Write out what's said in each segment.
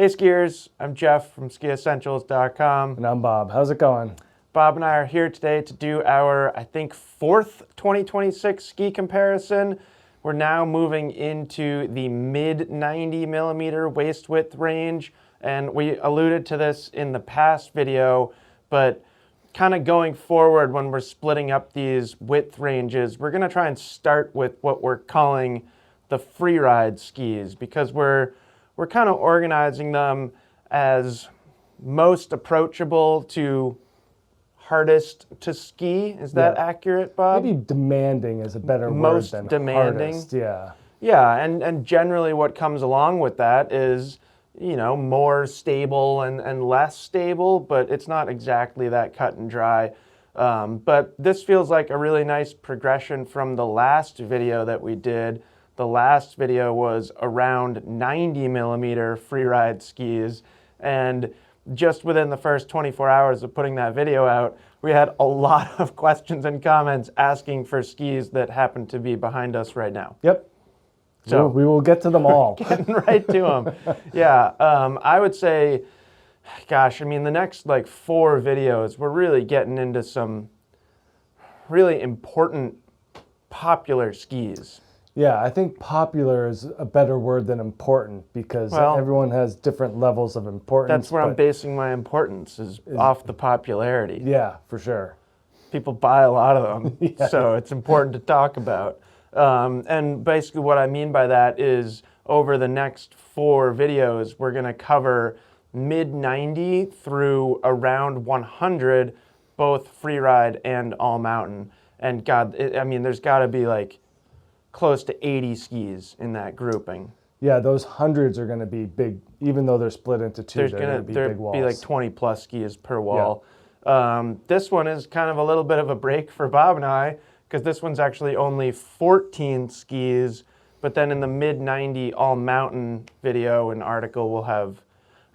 Hey skiers, I'm Jeff from SkiEssentials.com. And I'm Bob. How's it going? Bob and I are here today to do our, I think, fourth 2026 ski comparison. We're now moving into the mid-90 millimeter waist width range, and we alluded to this in the past video, but kind of going forward when we're splitting up these width ranges, we're going to try and start with what we're calling the freeride skis, because we're kind of organizing them as most approachable to hardest to ski. Is that accurate, Bob? Maybe demanding is a better Most word than demanding. hardest. Yeah. Yeah, and generally what comes along with that is, you know, more stable and less stable, but it's not exactly that cut and dry. But this feels like a really nice progression from the last video that we did. The last video was around 90 millimeter freeride skis, and just within the first 24 hours of putting that video out, we had a lot of questions and comments asking for skis that happen to be behind us right now. Yep. So we will get to them all. Getting right to them. Yeah, I would say, gosh, I mean, the next like 4 videos, we're really getting into some really important popular skis. Yeah, I think popular is a better word than important, because everyone has different levels of importance. That's where I'm basing my importance, is off the popularity. Yeah, for sure. People buy a lot of them, so it's important to talk about. And basically what I mean by that is over the next 4 videos, we're going to cover mid-90 through around 100, both freeride and all mountain. And God, I mean, there's got to be like close to 80 skis in that grouping. Yeah, those hundreds are going to be big, even though they're split into 2. They're going to be big walls. There'll be like 20 plus skis per wall. Yeah. This one is kind of a little bit of a break for Bob and I, because this one's actually only 14 skis, but then in the mid-90 all mountain video and article we'll have,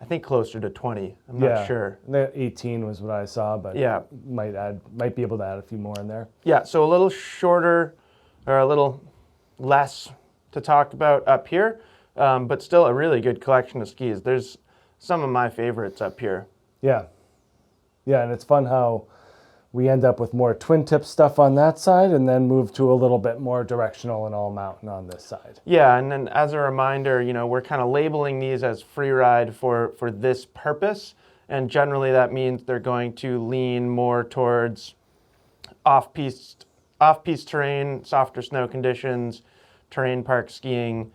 I think, closer to 20. I'm not sure. 18 was what I saw, but might be able to add a few more in there. Yeah, so a little shorter, or a little less to talk about up here, but still a really good collection of skis. There's some of my favorites up here. Yeah. Yeah, and it's fun how we end up with more twin tip stuff on that side and then move to a little bit more directional and all mountain on this side. Yeah, and then as a reminder, you know, we're kind of labeling these as freeride for this purpose, and generally that means they're going to lean more towards off-piste terrain, softer snow conditions, terrain park skiing,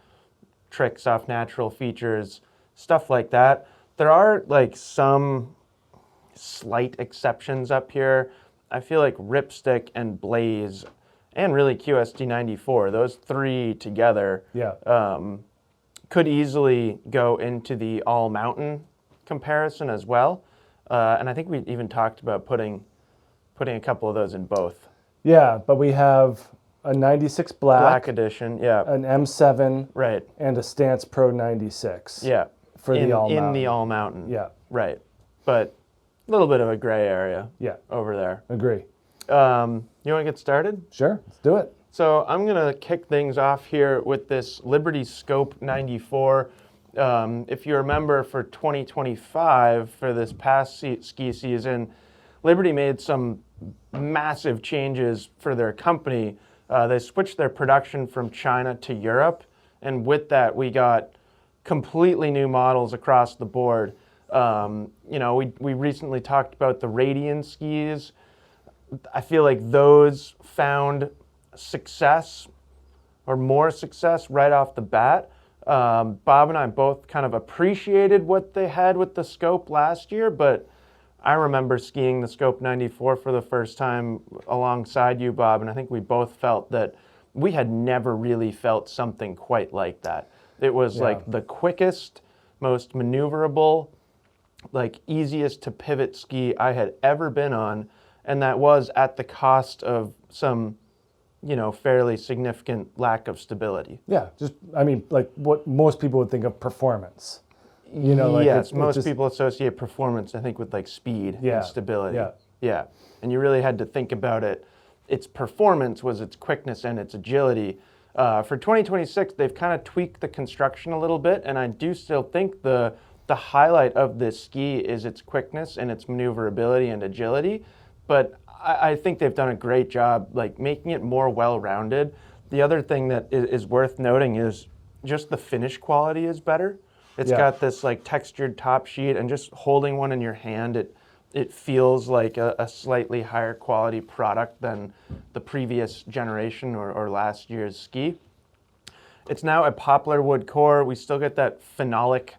tricks off natural features, stuff like that. There are like some slight exceptions up here. I feel like Ripstick and Blaze, and really QST 94, those 3 together could easily go into the all mountain comparison as well. And I think we even talked about putting a couple of those in both. Yeah, but we have a 96 black edition, an M7, right, and a Stance Pro 96. Yeah, for the all mountain. In the all mountain. Yeah, right. But a little bit of a gray area. Yeah, over there. Agree. You want to get started? Sure, let's do it. So I'm gonna kick things off here with this Liberty Scope 94. If you remember, for 2025, for this past ski season, Liberty made some massive changes for their company. They switched their production from China to Europe, and with that we got completely new models across the board. You know, we recently talked about the Radian skis. I feel like those found success, or more success, right off the bat. Bob and I both kind of appreciated what they had with the Scope last year, but I remember skiing the Scope 94 for the first time alongside you, Bob, and I think we both felt that we had never really felt something quite like that. It was like the quickest, most maneuverable, like easiest to pivot ski I had ever been on, and that was at the cost of some, you know, fairly significant lack of stability. Yeah, just, I mean, like what most people would think of performance. You know, like yes, most people associate performance, I think, with like speed and stability. Yeah, and you really had to think about it. Its performance was its quickness and its agility. For 2026, they've kind of tweaked the construction a little bit, and I do still think the the highlight of this ski is its quickness and its maneuverability and agility, but I think they've done a great job like making it more well-rounded. The other thing that is worth noting is just the finish quality is better. It's got this like textured top sheet, and just holding one in your hand, it feels like a slightly higher quality product than the previous generation or last year's ski. It's now a poplar wood core. We still get that phenolic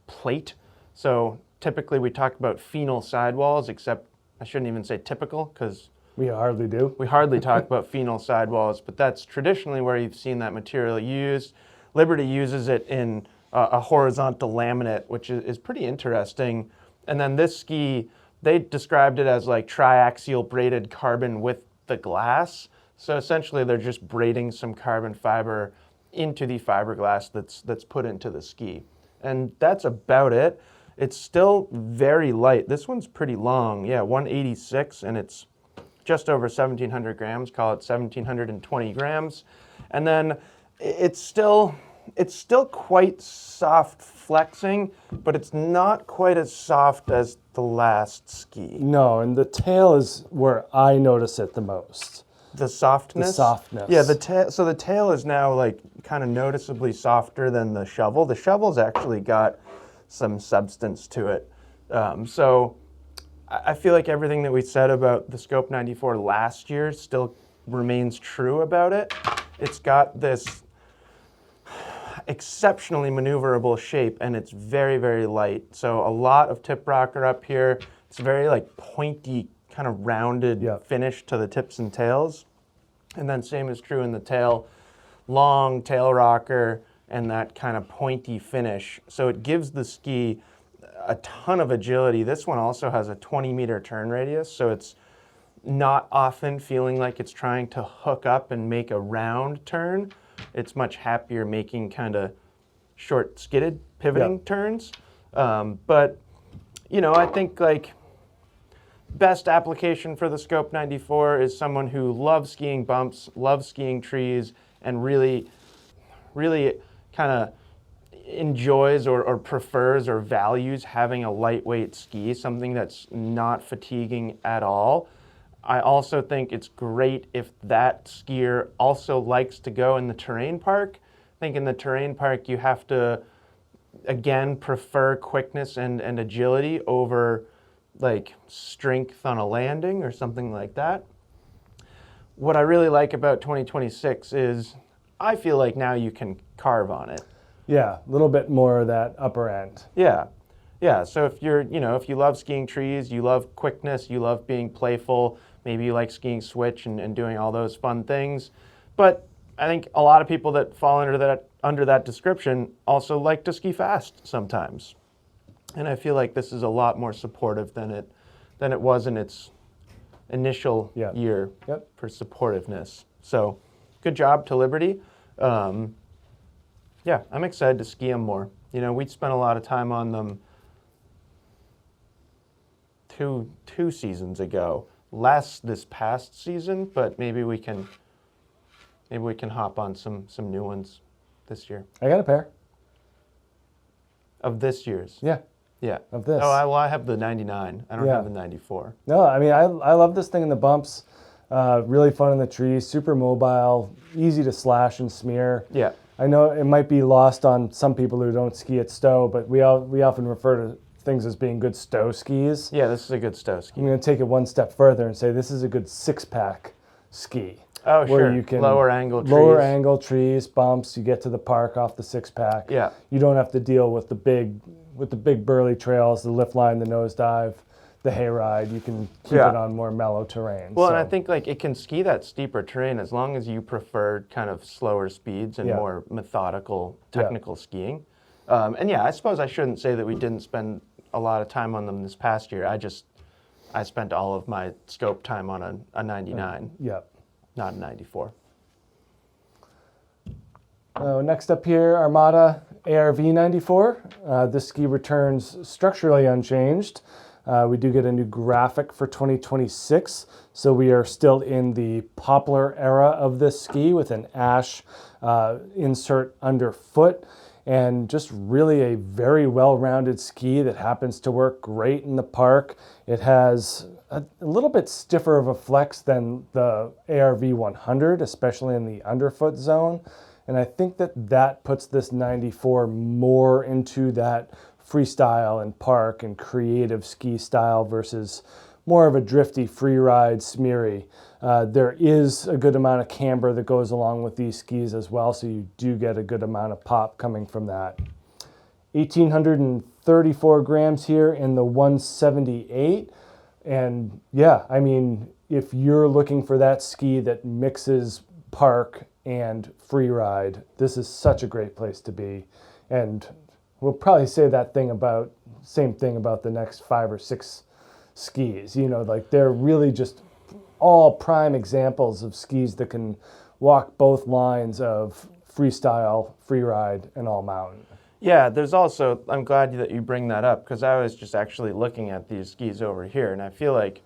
plate. So typically we talk about phenol sidewalls, except I shouldn't even say typical, because we hardly do. We hardly talk about phenol sidewalls, but that's traditionally where you've seen that material used. Liberty uses it in a horizontal laminate, which is pretty interesting. And then this ski, they described it as like triaxial braided carbon with the glass. So essentially they're just braiding some carbon fiber into the fiberglass that's put into the ski. And that's about it. It's still very light. This one's pretty long. Yeah, 186, and it's just over 1,700 grams. Call it 1,720 grams. And then it's still quite soft flexing, but it's not quite as soft as the last ski. No, and the tail is where I notice it the most. The softness? The softness. Yeah, so the tail is now like kind of noticeably softer than the shovel. The shovel's actually got some substance to it. So I feel like everything that we said about the Scope 94 last year still remains true about it. It's got this exceptionally maneuverable shape, and it's very, very light. So a lot of tip rocker up here. It's very like pointy, kind of rounded finish to the tips and tails. And then same is true in the tail. Long tail rocker and that kind of pointy finish. So it gives the ski a ton of agility. This one also has a 20-meter turn radius, so it's not often feeling like it's trying to hook up and make a round turn. It's much happier making kind of short skidded pivoting turns. But, you know, I think like best application for the Scope 94 is someone who loves skiing bumps, loves skiing trees, and really kind of enjoys or prefers or values having a lightweight ski, something that's not fatiguing at all. I also think it's great if that skier also likes to go in the terrain park. I think in the terrain park you have to, again, prefer quickness and agility over like strength on a landing or something like that. What I really like about 2026 is I feel like now you can carve on it. Yeah, a little bit more of that upper end. Yeah. Yeah, so if if you love skiing trees, you love quickness, you love being playful, maybe you like skiing switch and doing all those fun things. But I think a lot of people that fall under that description also like to ski fast sometimes. And I feel like this is a lot more supportive than it was in its initial year for supportiveness. So good job to Liberty. Yeah, I'm excited to ski them more. You know, we spent a lot of time on them two seasons ago. Less this past season, but maybe we can hop on some new ones this year. I got a pair. Of this year's? Yeah. Yeah. Of this. Oh, I have the 99. I don't have the 94. No, I mean, I love this thing in the bumps. Really fun in the trees, super mobile, easy to slash and smear. Yeah. I know it might be lost on some people who don't ski at Stowe, but we often refer to things as being good Stowe skis. Yeah, this is a good Stowe ski. I'm going to take it one step further and say this is a good six-pack ski. Oh, where sure. You can lower angle trees, bumps. You get to the park off the six-pack. Yeah. You don't have to deal with the big burly trails, the lift line, the nosedive, the hayride. You can keep it on more mellow terrain. Well, and I think like it can ski that steeper terrain as long as you prefer kind of slower speeds and more methodical, technical skiing. And yeah, I suppose I shouldn't say that we didn't spend a lot of time on them this past year. I spent all of my scope time on a 99. Not a 94. Next up here, Armada ARV 94. This ski returns structurally unchanged. We do get a new graphic for 2026, so we are still in the poplar era of this ski with an ash insert underfoot. and just really a very well-rounded ski that happens to work great in the park. It has a little bit stiffer of a flex than the ARV 100, especially in the underfoot zone. And I think that puts this 94 more into that freestyle and park and creative ski style versus more of a drifty free ride smeary. There is a good amount of camber that goes along with these skis as well, so you do get a good amount of pop coming from that. 1,834 grams here in the 178. And yeah, I mean, if you're looking for that ski that mixes park and free ride, this is such a great place to be. And we'll probably say same thing about the next 5 or 6 skis. You know, like they're really just all prime examples of skis that can walk both lines of freestyle, free ride, and all mountain. Yeah, there's also, I'm glad that you bring that up, because I was just actually looking at these skis over here, and I feel like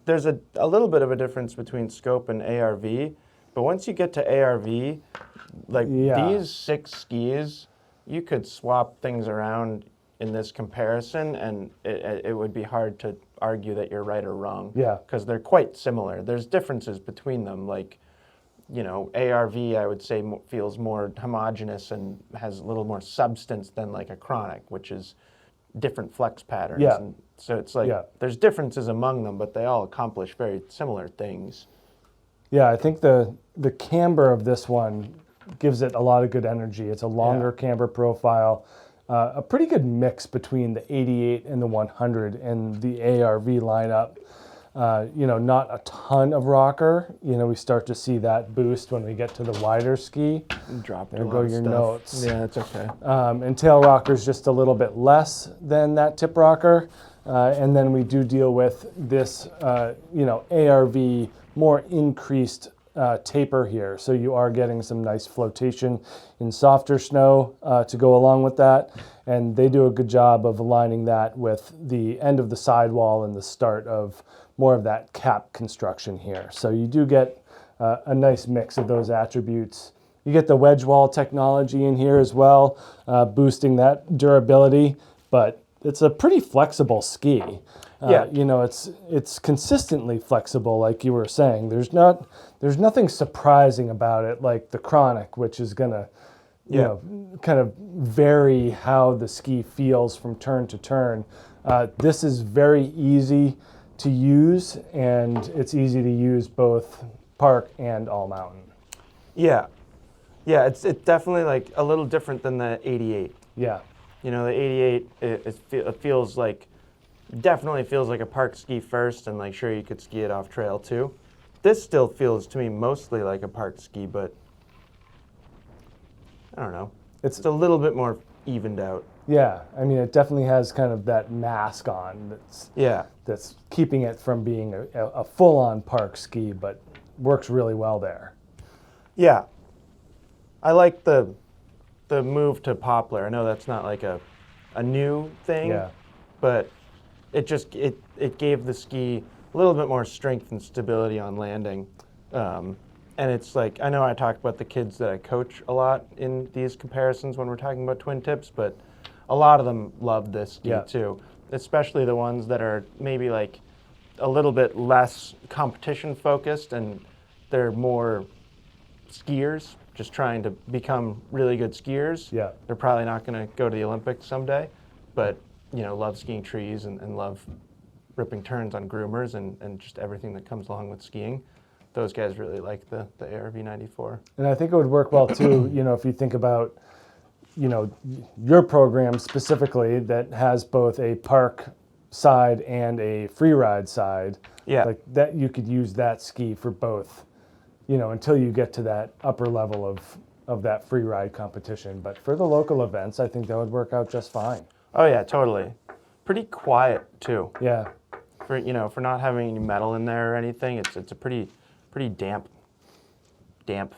there's a little bit of a difference between scope and ARV, but once you get to ARV, like these 6 skis, you could swap things around in this comparison, and it would be hard to argue that you're right or wrong. Yeah. Because they're quite similar. There's differences between them, like, you know, ARV, I would say, feels more homogeneous and has a little more substance than like a Chronic, which is different flex patterns. Yeah. And so it's like, there's differences among them, but they all accomplish very similar things. Yeah, I think the camber of this one gives it a lot of good energy. It's a longer camber profile, a pretty good mix between the 88 and the 100 and the ARV lineup. You know, not a ton of rocker. You know, we start to see that boost when we get to the wider ski. There go your notes. Yeah, that's okay. And tail rocker's just a little bit less than that tip rocker. And then we do deal with this, you know, ARV, more increased taper here. So you are getting some nice flotation in softer snow to go along with that. And they do a good job of aligning that with the end of the sidewall and the start of more of that cap construction here. So you do get a nice mix of those attributes. You get the wedge wall technology in here as well, boosting that durability, but it's a pretty flexible ski. You know, it's consistently flexible, like you were saying. There's nothing surprising about it, like the Chronic, which is gonna, you know, kind of vary how the ski feels from turn to turn. This is very easy to use, and it's easy to use both park and all mountain. Yeah, it's definitely like a little different than the 88. Yeah, you know, the 88 it feels like, definitely feels like a park ski first, and like sure you could ski it off trail too. This still feels to me mostly like a park ski, but I don't know. It's a little bit more evened out. Yeah, I mean, it definitely has kind of that mask on that's keeping it from being a full-on park ski, but works really well there. Yeah, I like the move to poplar. I know that's not like a new thing, but it just it gave the ski a little bit more strength and stability on landing. And it's like, I know I talk about the kids that I coach a lot in these comparisons when we're talking about twin tips, but a lot of them love this ski too, especially the ones that are maybe like a little bit less competition focused and they're more skiers, just trying to become really good skiers. Yeah. They're probably not going to go to the Olympics someday, but you know, love skiing trees and love ripping turns on groomers and just everything that comes along with skiing. Those guys really like the ARV 94. And I think it would work well too, you know, if you think about, you know, your program specifically that has both a park side and a free ride side. Yeah. Like that, you could use that ski for both, you know, until you get to that upper level of that free ride competition. But for the local events, I think that would work out just fine. Oh yeah, totally. Pretty quiet too. Yeah. For, you know, for not having any metal in there or anything, it's a pretty damp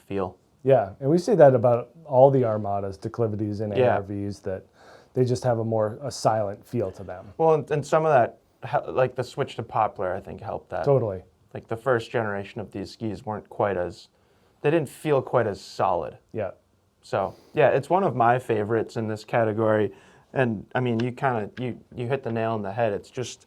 feel. Yeah, and we say that about all the Armadas, declivities, and ARVs, that they just have a silent feel to them. Well, and some of that, like the switch to poplar, I think helped that. Totally. Like the first generation of these skis weren't quite as, they didn't feel quite as solid. Yeah. So yeah, it's one of my favorites in this category. And I mean, you hit the nail on the head. It's just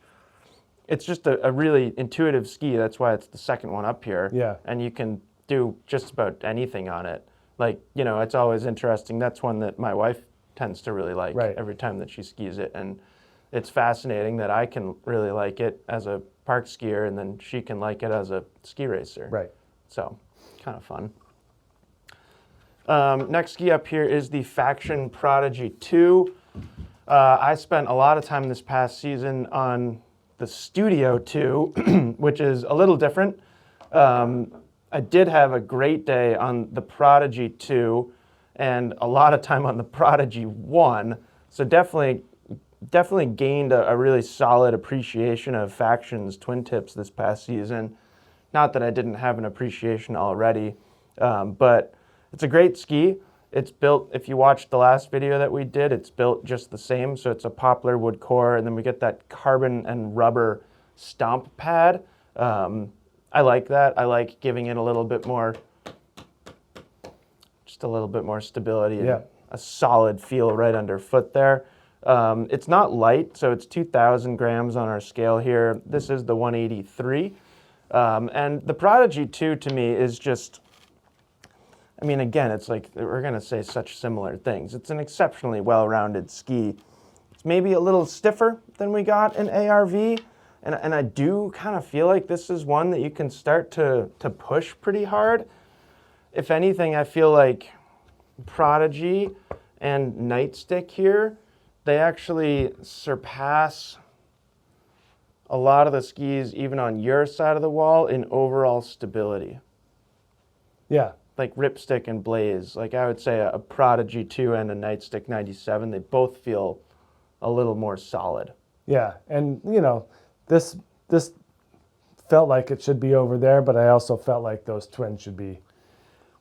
a really intuitive ski. That's why it's the second one up here. Yeah. And you can do just about anything on it. Like, you know, it's always interesting. That's one that my wife tends to really like every time that she skis it. And it's fascinating that I can really like it as a park skier, and then she can like it as a ski racer. Right. So, kind of fun. Next ski up here is the Faction Prodigy 2. I spent a lot of time this past season on the Studio 2, which is a little different. I did have a great day on the Prodigy 2 and a lot of time on the Prodigy 1. So definitely gained a really solid appreciation of Faction's twin tips this past season. Not that I didn't have an appreciation already, but it's a great ski. It's built, if you watched the last video that we did, it's built just the same. So it's a poplar wood core, and then we get that carbon and rubber stomp pad. I like that. I like giving it a little bit more, just a little bit more stability and a solid feel right underfoot there. It's not light, so it's 2,000 grams on our scale here. This is the 183. And the Prodigy 2 to me is just, I mean, again, it's like we're going to say such similar things. It's an exceptionally well-rounded ski. It's maybe a little stiffer than we got in ARV, and I do kind of feel like this is one that you can start to push pretty hard. If anything, I feel like Prodigy and Nightstick here, they actually surpass a lot of the skis, even on your side of the wall, in overall stability. Yeah. Like Ripstick and Blaze, like I would say a Prodigy 2 and a Nightstick 97, they both feel a little more solid. Yeah, and you know, this felt like it should be over there, but I also felt like those twins should be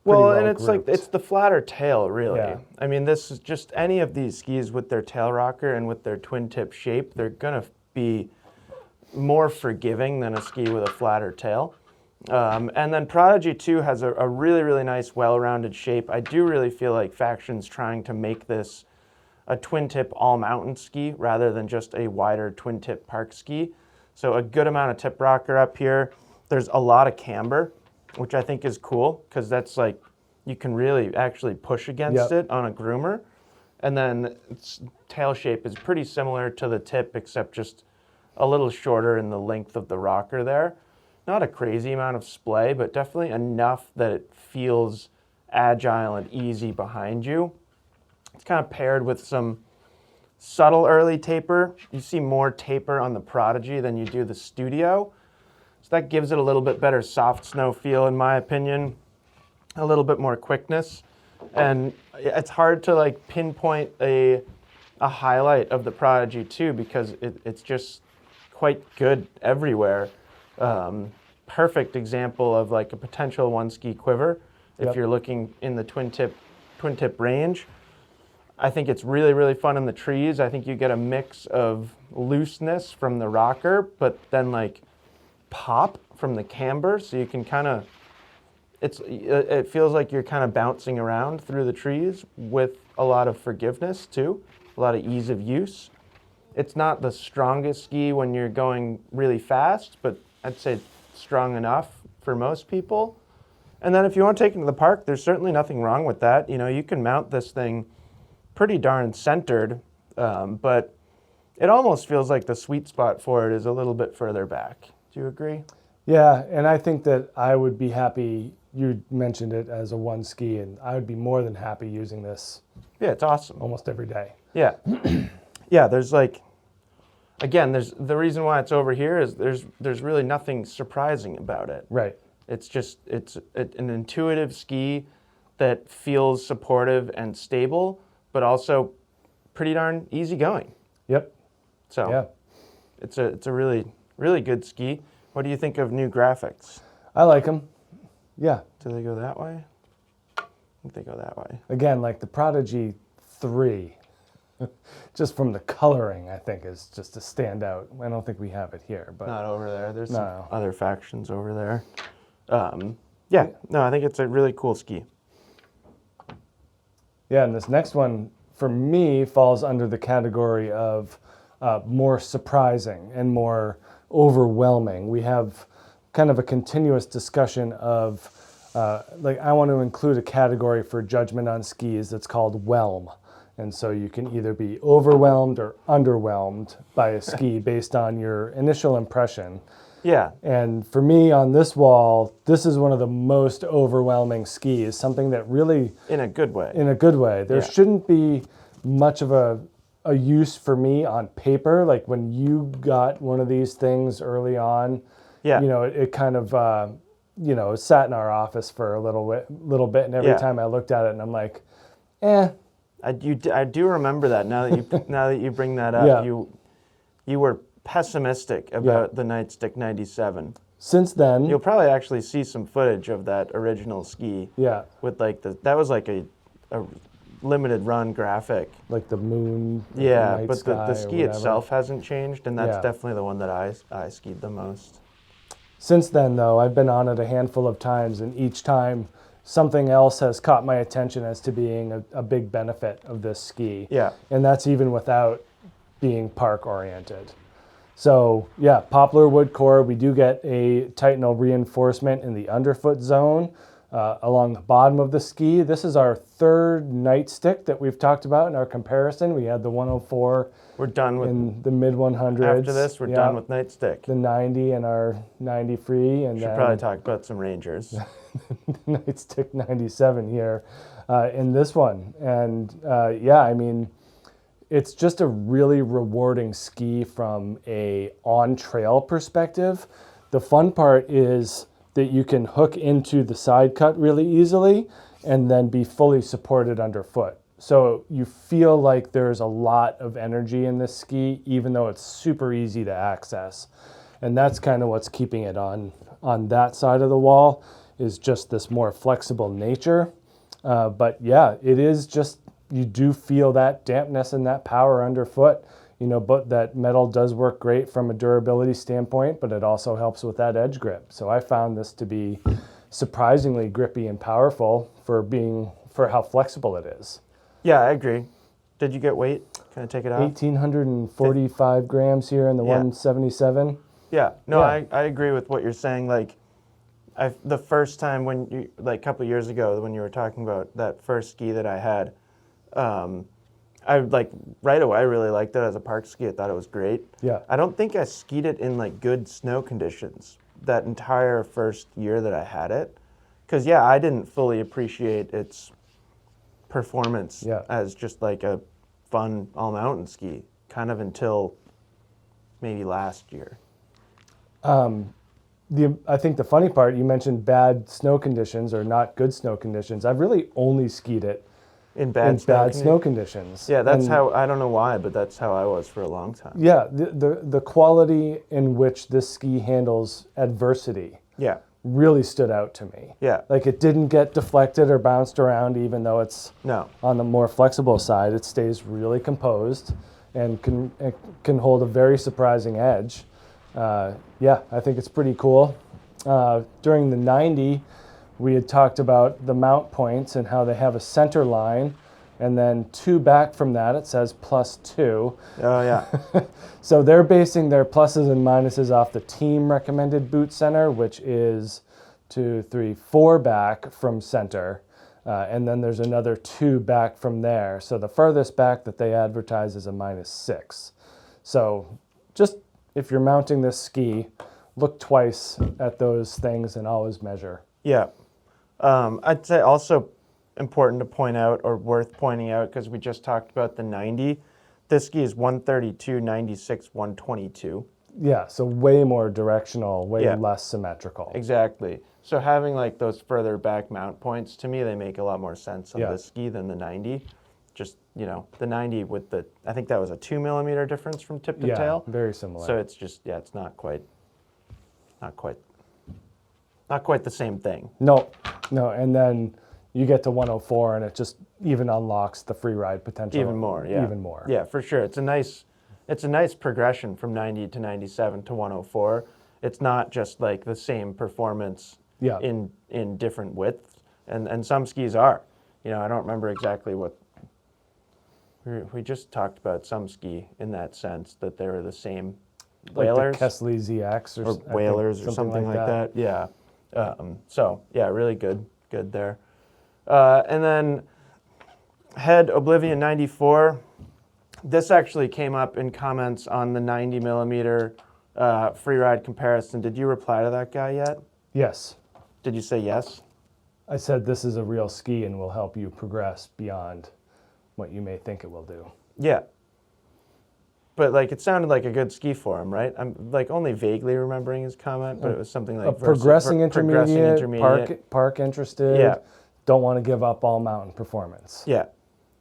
well and it's grouped. Like it's the flatter tail, really. Yeah. I mean, this is just any of these skis with their tail rocker and with their twin tip shape, they're gonna be more forgiving than a ski with a flatter tail. And then Prodigy 2 has a really, really nice, well-rounded shape. I do really feel like Faction's trying to make this a twin-tip all-mountain ski rather than just a wider twin-tip park ski. So a good amount of tip rocker up here. There's a lot of camber, which I think is cool because that's like, you can really actually push against it on a groomer. And then its tail shape is pretty similar to the tip, except just a little shorter in the length of the rocker there. Not a crazy amount of splay, but definitely enough that it feels agile and easy behind you. It's kind of paired with some subtle early taper. You see more taper on the Prodigy than you do the Studio. So that gives it a little bit better soft snow feel, in my opinion. A little bit more quickness. And it's hard to like pinpoint a highlight of the Prodigy 2 because it's just quite good everywhere. Perfect example of like a potential one ski quiver if you're looking in the twin tip range. I think it's really, really fun in the trees. I think you get a mix of looseness from the rocker, but then like pop from the camber, so you can kind of, it feels like you're kind of bouncing around through the trees with a lot of forgiveness too, a lot of ease of use. It's not the strongest ski when you're going really fast, but I'd say strong enough for most people. And then if you want to take it to the park, there's certainly nothing wrong with that. You know, you can mount this thing pretty darn centered, but it almost feels like the sweet spot for it is a little bit further back. Do you agree? Yeah, and I think that I would be happy, you mentioned it as a one ski, and I would be more than happy using this. Yeah, it's awesome. Almost every day. Yeah. Yeah, there's like, again, there's the reason why it's over here is there's really nothing surprising about it. Right. It's just, it's an intuitive ski that feels supportive and stable, but also pretty darn easygoing. Yep. So yeah, it's a really, really good ski. What do you think of new graphics? I like them. Yeah. Do they go that way? I think they go that way. Again, like the Prodigy 3, just from the coloring, I think is just a standout. I don't think we have it here, but not over there. There's some other factions over there. Yeah, no, I think it's a really cool ski. Yeah, and this next one, for me, falls under the category of more surprising and more overwhelming. We have kind of a continuous discussion of, like, I want to include a category for judgment on skis that's called whelm. And so you can either be overwhelmed or underwhelmed by a ski based on your initial impression. Yeah. And for me on this wall, this is one of the most overwhelming skis, something that really... In a good way. In a good way. There shouldn't be much of a use for me on paper. Like when you got one of these things early on, yeah. you know, it kind of, you know, sat in our office for a little bit. And every time I looked at it and I'm like, eh. I do remember that now that you bring that up. You were pessimistic about the Nightstick 97. Since then, you'll probably actually see some footage of that original ski. Yeah. With like that was like a limited run graphic. Like the moon. Yeah, but the ski itself hasn't changed, and that's definitely the one that I skied the most. Since then, though, I've been on it a handful of times, and each time something else has caught my attention as to being a big benefit of this ski. Yeah. And that's even without being park oriented. So yeah, poplar wood core. We do get a Titanal reinforcement in the underfoot zone along the bottom of the ski. This is our third Nightstick that we've talked about in our comparison. We had the 104. We're done with in the mid 100s. After this, we're done with Nightstick. The 90 and our 90 free, and should probably talk about some Rangers. Nightstick 97 here in this one, and yeah, I mean, it's just a really rewarding ski from a on-trail perspective. The fun part is that you can hook into the side cut really easily and then be fully supported underfoot. So you feel like there's a lot of energy in this ski, even though it's super easy to access. And that's kind of what's keeping it on that side of the wall, is just this more flexible nature. But yeah, it is just, you do feel that dampness and that power underfoot, you know, but that metal does work great from a durability standpoint, but it also helps with that edge grip. So I found this to be surprisingly grippy and powerful for how flexible it is. Yeah, I agree. Did you get weight? Can I take it out? 1,845 grams here in the 177. Yeah, no, I agree with what you're saying. Like, the first time when you, like a couple of years ago, when you were talking about that first ski that I had, I like right away I really liked it as a park ski. I thought it was great. Yeah. I don't think I skied it in like good snow conditions that entire first year that I had it, because I didn't fully appreciate its performance as just like a fun all mountain ski, kind of until maybe last year. I think the funny part, you mentioned bad snow conditions or not good snow conditions. I've really only skied it in bad snow conditions. Yeah, that's how, I don't know why, but that's how I was for a long time. Yeah, the quality in which this ski handles adversity really stood out to me. Yeah. Like, it didn't get deflected or bounced around, even though it's on the more flexible side. It stays really composed and can hold a very surprising edge. Yeah, I think it's pretty cool. During the 90, we had talked about the mount points and how they have a center line, and then 2 back from that it says +2. Oh yeah. So they're basing their pluses and minuses off the team recommended boot center, which is 2, 3, 4 back from center. And then there's another 2 back from there. So the furthest back that they advertise is a -6. So just if you're mounting this ski, look twice at those things and always measure. Yeah. I'd say also important to point out, or worth pointing out, because we just talked about the 90. This ski is 132, 96, 122. Yeah, so way more directional, way less symmetrical. Exactly. So having like those further back mount points, to me, they make a lot more sense on this ski than the 90. Just, you know, the 90 with the, I think that was a 2 millimeter difference from tip to tail. Yeah, very similar. So it's just, it's not quite the same thing. No, and then you get to 104 and it just even unlocks the free ride potential. Even more, yeah. Even more. Yeah, for sure. It's a nice progression from 90 to 97 to 104. It's not just like the same performance in different widths, and some skis are. I don't remember exactly what. We just talked about some ski in that sense, that they were the same whalers. Like the Kesley ZX or whalers or something like that. Yeah. So yeah, really good there. And then head Oblivion 94. This actually came up in comments on the 90 millimeter free ride comparison. Did you reply to that guy yet? Yes. Did you say yes? I said this is a real ski and will help you progress beyond what you may think it will do. Yeah. But like it sounded like a good ski for him, right? I'm like only vaguely remembering his comment, but it was something like progressing intermediate, intermediate. park interested, Yeah. don't want to give up all mountain performance. Yeah.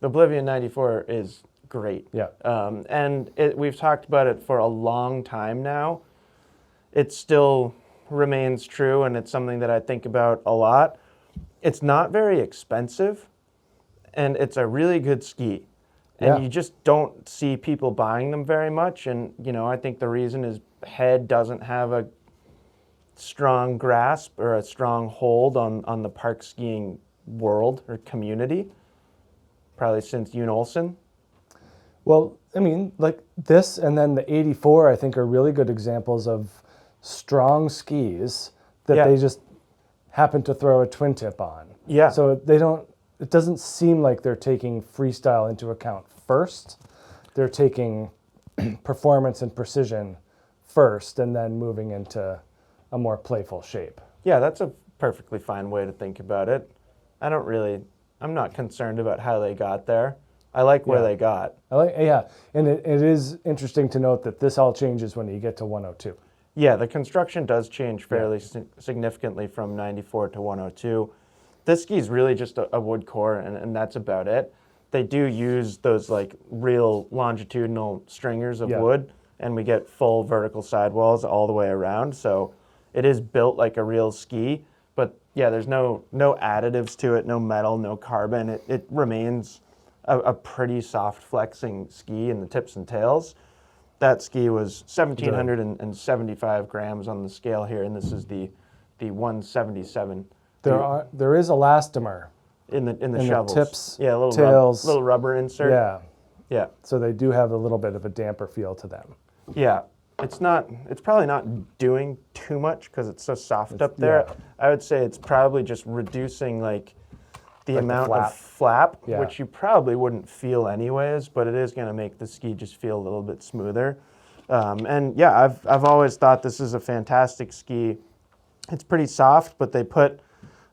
The Oblivion 94 is great. Yeah. And we've talked about it for a long time now. It still remains true, and it's something that I think about a lot. It's not very expensive, and it's a really good ski. And you just don't see people buying them very much. And, I think the reason is head doesn't have a strong grasp or a strong hold on the park skiing world or community, probably since Yoon Olsen. Well, I mean, like this and then the 84, I think are really good examples of strong skis that they just happen to throw a twin tip on. Yeah. So it doesn't seem like they're taking freestyle into account first. They're taking performance and precision first and then moving into a more playful shape. Yeah, that's a perfectly fine way to think about it. I'm not concerned about how they got there. I like where they got. And it is interesting to note that this all changes when you get to 102. Yeah, the construction does change fairly significantly from 94 to 102. This ski is really just a wood core, and that's about it. They do use those like real longitudinal stringers of wood, and we get full vertical sidewalls all the way around. So it is built like a real ski, but yeah, there's no additives to it, no metal, no carbon. It remains a pretty soft flexing ski in the tips and tails. That ski was 1,775 grams on the scale here, and this is the 177. There is elastomer in the shovels. The tips, yeah, tails, little rubber insert. Yeah. So they do have a little bit of a damper feel to them. Yeah, it's probably not doing too much because it's so soft up there. Yeah. I would say it's probably just reducing the amount of flap, which you probably wouldn't feel anyways, but it is going to make the ski just feel a little bit smoother. And yeah, I've always thought this is a fantastic ski. It's pretty soft, but they put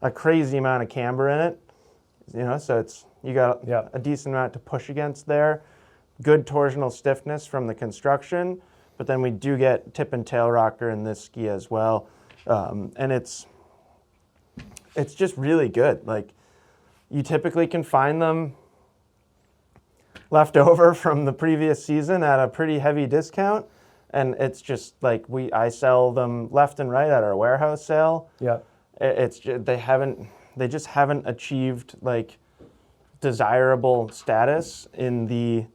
a crazy amount of camber in it, so you got a decent amount to push against there. Good torsional stiffness from the construction, but then we do get tip and tail rocker in this ski as well, and it's just really good. Like, you typically can find them left over from the previous season at a pretty heavy discount, and it's just like I sell them left and right at our warehouse sale. Yeah. It's just, they just haven't achieved like desirable status in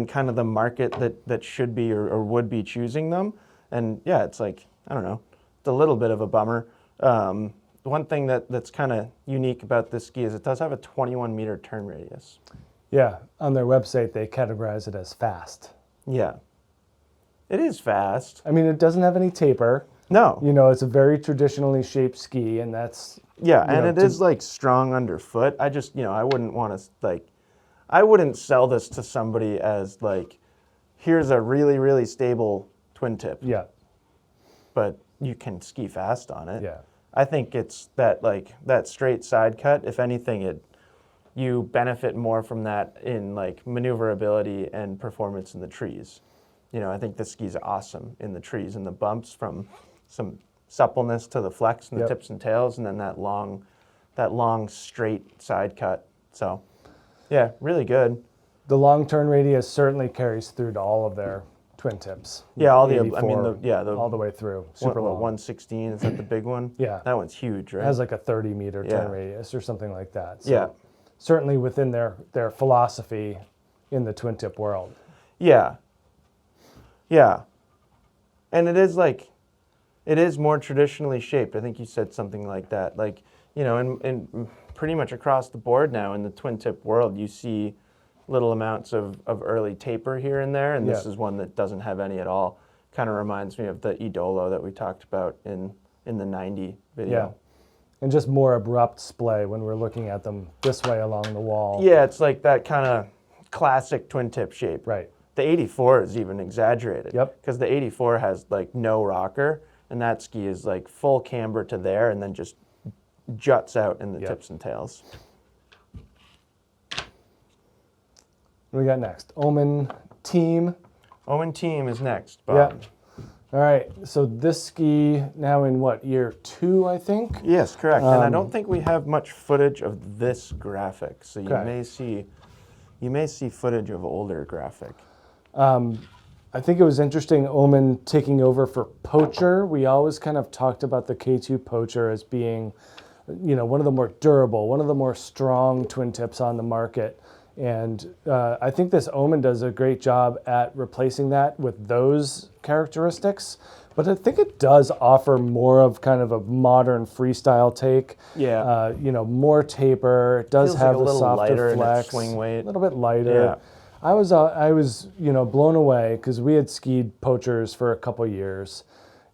kind of the market that should be or would be choosing them. And yeah, it's like, I don't know, it's a little bit of a bummer. One thing that's kind of unique about this ski is it does have a 21 meter turn radius. Yeah, on their website they categorize it as fast. Yeah, it is fast. I mean, it doesn't have any taper. No. It's a very traditionally shaped ski, and that's... Yeah, and it is like strong underfoot. I just, I wouldn't want to I wouldn't sell this to somebody as like, here's a really, really stable twin tip. Yeah. But you can ski fast on it. Yeah. I think it's that straight side cut. If anything, you benefit more from that in like maneuverability and performance in the trees. I think this ski's awesome in the trees and the bumps, from some suppleness to the flex and the tips and tails, and then that long straight side cut. So, yeah, really good. The long turn radius certainly carries through to all of their twin tips. Yeah, all the 84, all the way through. Super long. 116, is that the big one? Yeah. That one's huge, right? It has like a 30 meter turn radius or something like that. So yeah. Certainly within their philosophy in the twin tip world. Yeah. Yeah. And it is more traditionally shaped. I think you said something like that. Like, you know, and pretty much across the board now in the twin tip world, you see little amounts of early taper here and there, and this is one that doesn't have any at all. Kind of reminds me of the Idolo that we talked about in the 90 video. Yeah, and just more abrupt splay when we're looking at them this way along the wall. Yeah, it's like that kind of classic twin tip shape. Right. The 84 is even exaggerated. Yep. Because the 84 has like no rocker, and that ski is like full camber to there and then just juts out in the tips and tails. What do we got next? Omen Team. Omen Team is next, Bob. Yeah. All right. So this ski now in what, year 2, I think? Yes, correct. And I don't think we have much footage of this graphic, so you may see footage of older graphic. I think it was interesting, Omen taking over for Poacher. We always kind of talked about the K2 Poacher as being, you know, one of the more durable, one of the more strong twin tips on the market. And I think this Omen does a great job at replacing that with those characteristics. But I think it does offer more of kind of a modern freestyle take. Yeah. You know, more taper. It does Feels have like a the little softer lighter in its flex. swing weight. A little bit lighter. Yeah. I was, you know, blown away because we had skied Poachers for a couple years,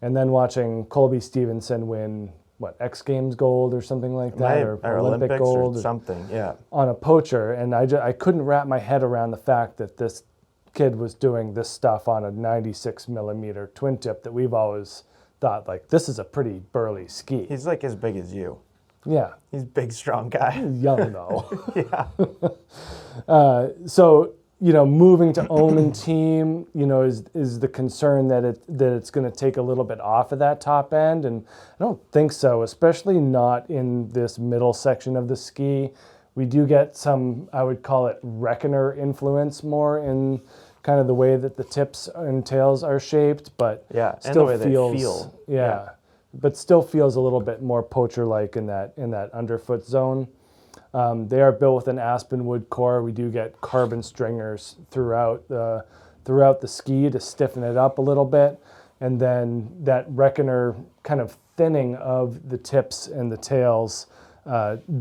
and then watching Colby Stevenson win what, X Games gold or something like that, or Olympic gold or something, yeah, on a Poacher, and I couldn't wrap my head around the fact that this kid was doing this stuff on a 96 millimeter twin tip that we've always thought like this is a pretty burly ski. He's like as big as you. Yeah, he's a big, strong guy. He's young though. Yeah. So, you know, moving to Omen Team, you know, is the concern that it's going to take a little bit off of that top end, and I don't think so, especially not in this middle section of the ski. We do get some, I would call it Reckoner influence more in kind of the way that the tips and tails are shaped, but yeah, still and the way feels, they feel. Yeah, but still feels a little bit more Poacher-like in that underfoot zone. They are built with an aspen wood core. We do get carbon stringers throughout the ski to stiffen it up a little bit, and then that Reckoner kind of thinning of the tips and the tails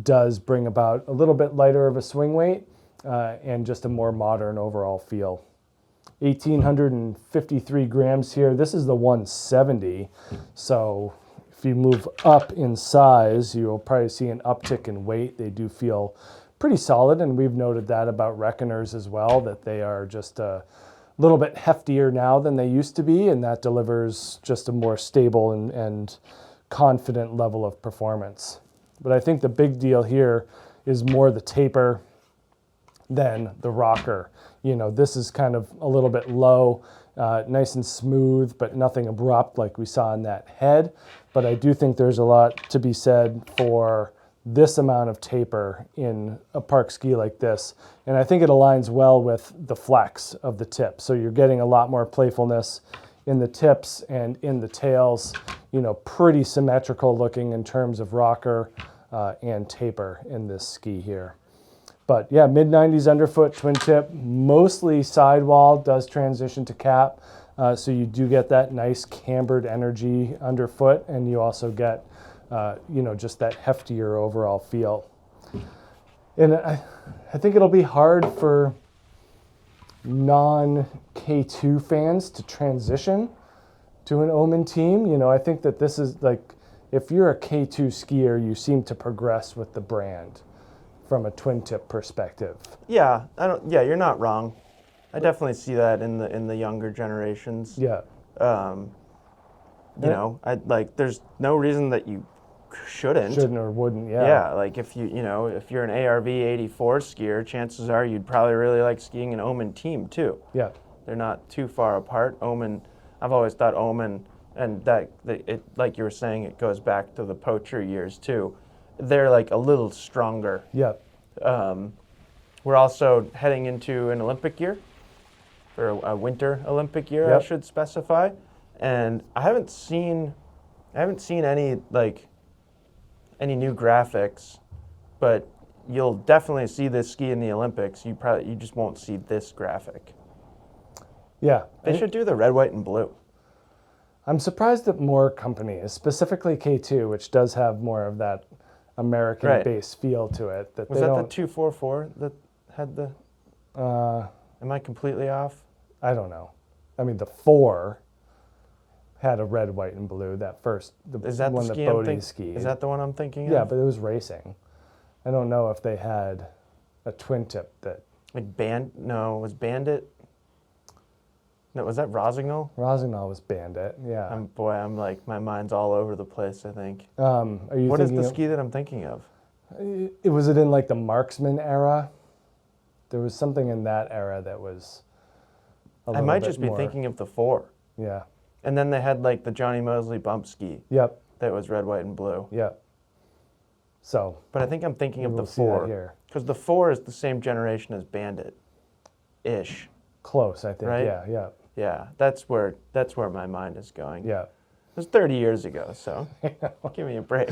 does bring about a little bit lighter of a swing weight and just a more modern overall feel. 1,853 grams here. This is the 170, so if you move up in size, you'll probably see an uptick in weight. They do feel pretty solid, and we've noted that about Reckoners as well, that they are just a little bit heftier now than they used to be, and that delivers just a more stable and confident level of performance. But I think the big deal here is more the taper than the rocker. You know, this is kind of a little bit low, nice and smooth, but nothing abrupt like we saw in that head. But I do think there's a lot to be said for this amount of taper in a park ski like this. And I think it aligns well with the flex of the tip. So you're getting a lot more playfulness in the tips and in the tails, you know, pretty symmetrical looking in terms of rocker and taper in this ski here. But yeah, mid-90s underfoot, twin tip, mostly sidewall, does transition to cap. So you do get that nice cambered energy underfoot, and you also get, you know, just that heftier overall feel. And I think it'll be hard for non-K2 fans to transition to an Omen Team. You know, I think that this is like, if you're a K2 skier, you seem to progress with the brand from a twin tip perspective. Yeah, you're not wrong. I definitely see that in the younger generations. Yeah. You know, there's no reason that you shouldn't or wouldn't. Yeah. Yeah, like if you're an ARV 84 skier, chances are you'd probably really like skiing an Omen Team too. Yeah. They're not too far apart. Omen, I've always thought Omen, and that it, like you were saying, it goes back to the Poacher years too. They're like a little stronger. Yeah. We're also heading into an Olympic year, or a winter Olympic year, Yep. I should specify. And I haven't seen any new graphics, but you'll definitely see this ski in the Olympics. You just won't see this graphic. Yeah. They should do the red, white, and blue. I'm surprised that more companies, specifically K2, which does have more of that American-based feel to it. Was that the 244 that had the? Am I completely off? I don't know. I mean, the 4 had a red, white, and blue. That first, Is that one the that ski Bodie skied. Is that the one I'm thinking of? Yeah, but it was racing. I don't know if they had a twin tip that. Like was Bandit? No, was that Rosignol? Rosignol was Bandit. Yeah. I'm like, my mind's all over the place, I think. Are you What is thinking the ski that I'm thinking of? Was it in like the Marksman era? There was something in that era that was a little I might bit just be more- thinking of the 4. Yeah. And then they had like the Johnny Mosley bump ski Yep. that was red, white, and blue. Yep. So. But I think I'm thinking of we'll the see that 4. here. Because the 4 is the same generation as Bandit-ish. Close, I think. Right? Yeah. Yeah. Yeah, that's where my mind is going. Yeah. It was 30 years ago, so give me a break.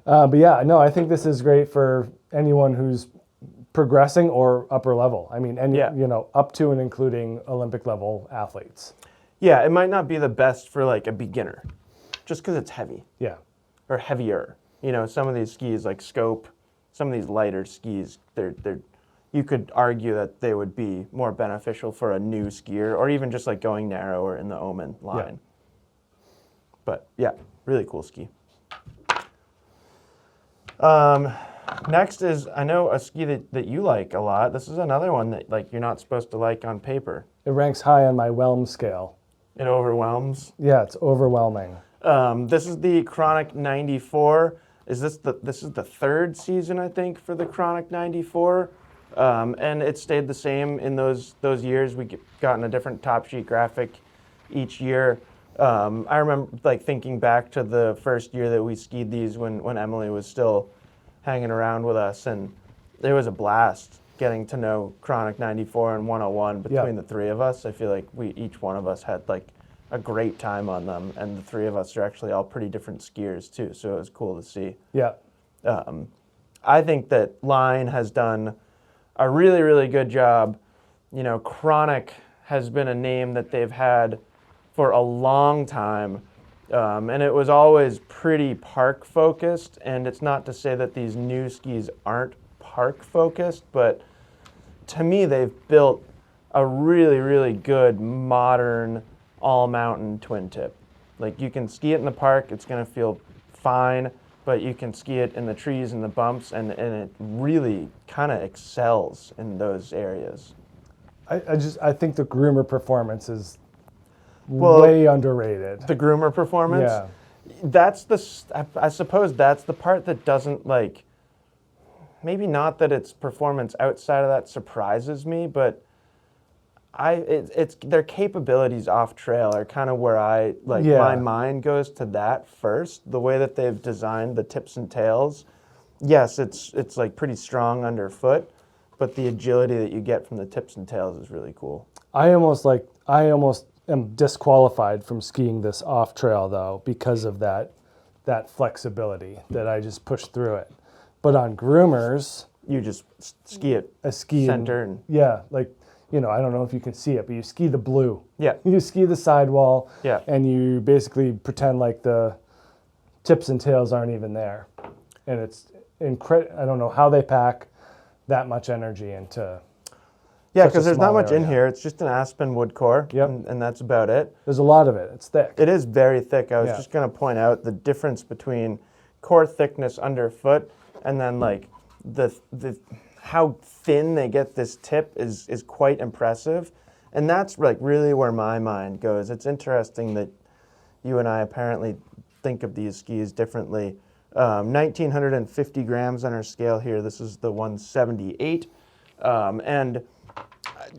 But yeah, no, I think this is great for anyone who's progressing or upper level. I mean, up to and including Olympic level athletes. Yeah, it might not be the best for like a beginner, just because it's heavy. Yeah. Or heavier. Some of these skis like Scope, some of these lighter skis, they're you could argue that they would be more beneficial for a new skier, or even just like going narrower in the Omen line. Yeah. But yeah, really cool ski. Next is, I know a ski that you like a lot. This is another one that like you're not supposed to like on paper. It ranks high on my whelm scale. It overwhelms. Yeah, it's overwhelming. This is the Chronic 94. This is the 3rd season, I think, for the Chronic 94. And it stayed the same in those years. We gotten a different top sheet graphic each year. I remember like thinking back to the first year that we skied these when Emily was still hanging around with us, and it was a blast getting to know Chronic 94 and 101 between the 3 of us. I feel like each one of us had like a great time on them, and the 3 of us are actually all pretty different skiers too, so it was cool to see. Yeah. I think that Line has done a really, really good job. Chronic has been a name that they've had for a long time, and it was always pretty park focused. And it's not to say that these new skis aren't park focused, but to me, they've built a really, really good modern all-mountain twin tip. Like you can ski it in the park, it's going to feel fine, but you can ski it in the trees and the bumps, and it really kind of excels in those areas. I think the groomer performance is way underrated. The groomer performance? Yeah. I suppose that's the part that doesn't like, maybe not that its performance outside of that surprises me, but it's their capabilities off trail are kind of where my mind goes to that first. The way that they've designed the tips and tails, yes, it's like pretty strong underfoot, but the agility that you get from the tips and tails is really cool. I almost am disqualified from skiing this off trail though because of that flexibility that I just push through it. But on groomers, you just ski it center. I don't know if you can see it, but you ski the blue. Yeah. You ski the sidewall. Yeah. And you basically pretend like the tips and tails aren't even there. And it's incredible. I don't know how they pack that much energy into. Yeah, because there's not much in here. It's just an aspen wood core, and that's about it. There's a lot of it. It's thick. It is very thick. I was just going to point out the difference between core thickness underfoot and then like the how thin they get this tip is quite impressive. And that's like really where my mind goes. It's interesting that you and I apparently think of these skis differently. 1,950 grams on our scale here. This is the 178. And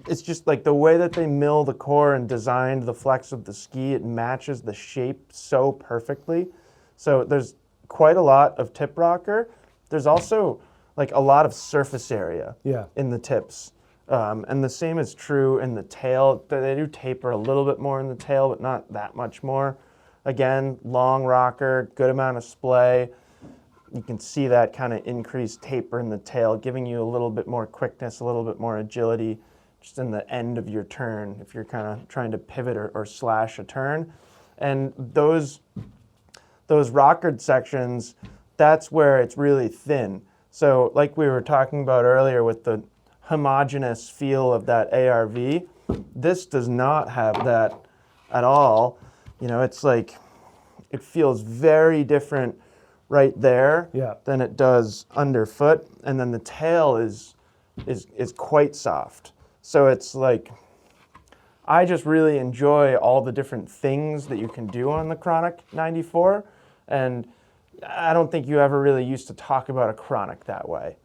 it's just like the way that they mill the core and designed the flex of the ski, it matches the shape so perfectly. So there's quite a lot of tip rocker. There's also like a lot of surface area in the tips. And the same is true in the tail. They do taper a little bit more in the tail, but not that much more. Again, long rocker, good amount of splay. You can see that kind of increased taper in the tail, giving you a little bit more quickness, a little bit more agility just in the end of your turn if you're kind of trying to pivot or slash a turn. And those rockered sections, that's where it's really thin. So like we were talking about earlier with the homogeneous feel of that ARV, this does not have that at all. You know, it's like, it feels very different right there than it does underfoot. And then the tail is quite soft. So it's like, I just really enjoy all the different things that you can do on the Chronic 94. And I don't think you ever really used to talk about a Chronic that way.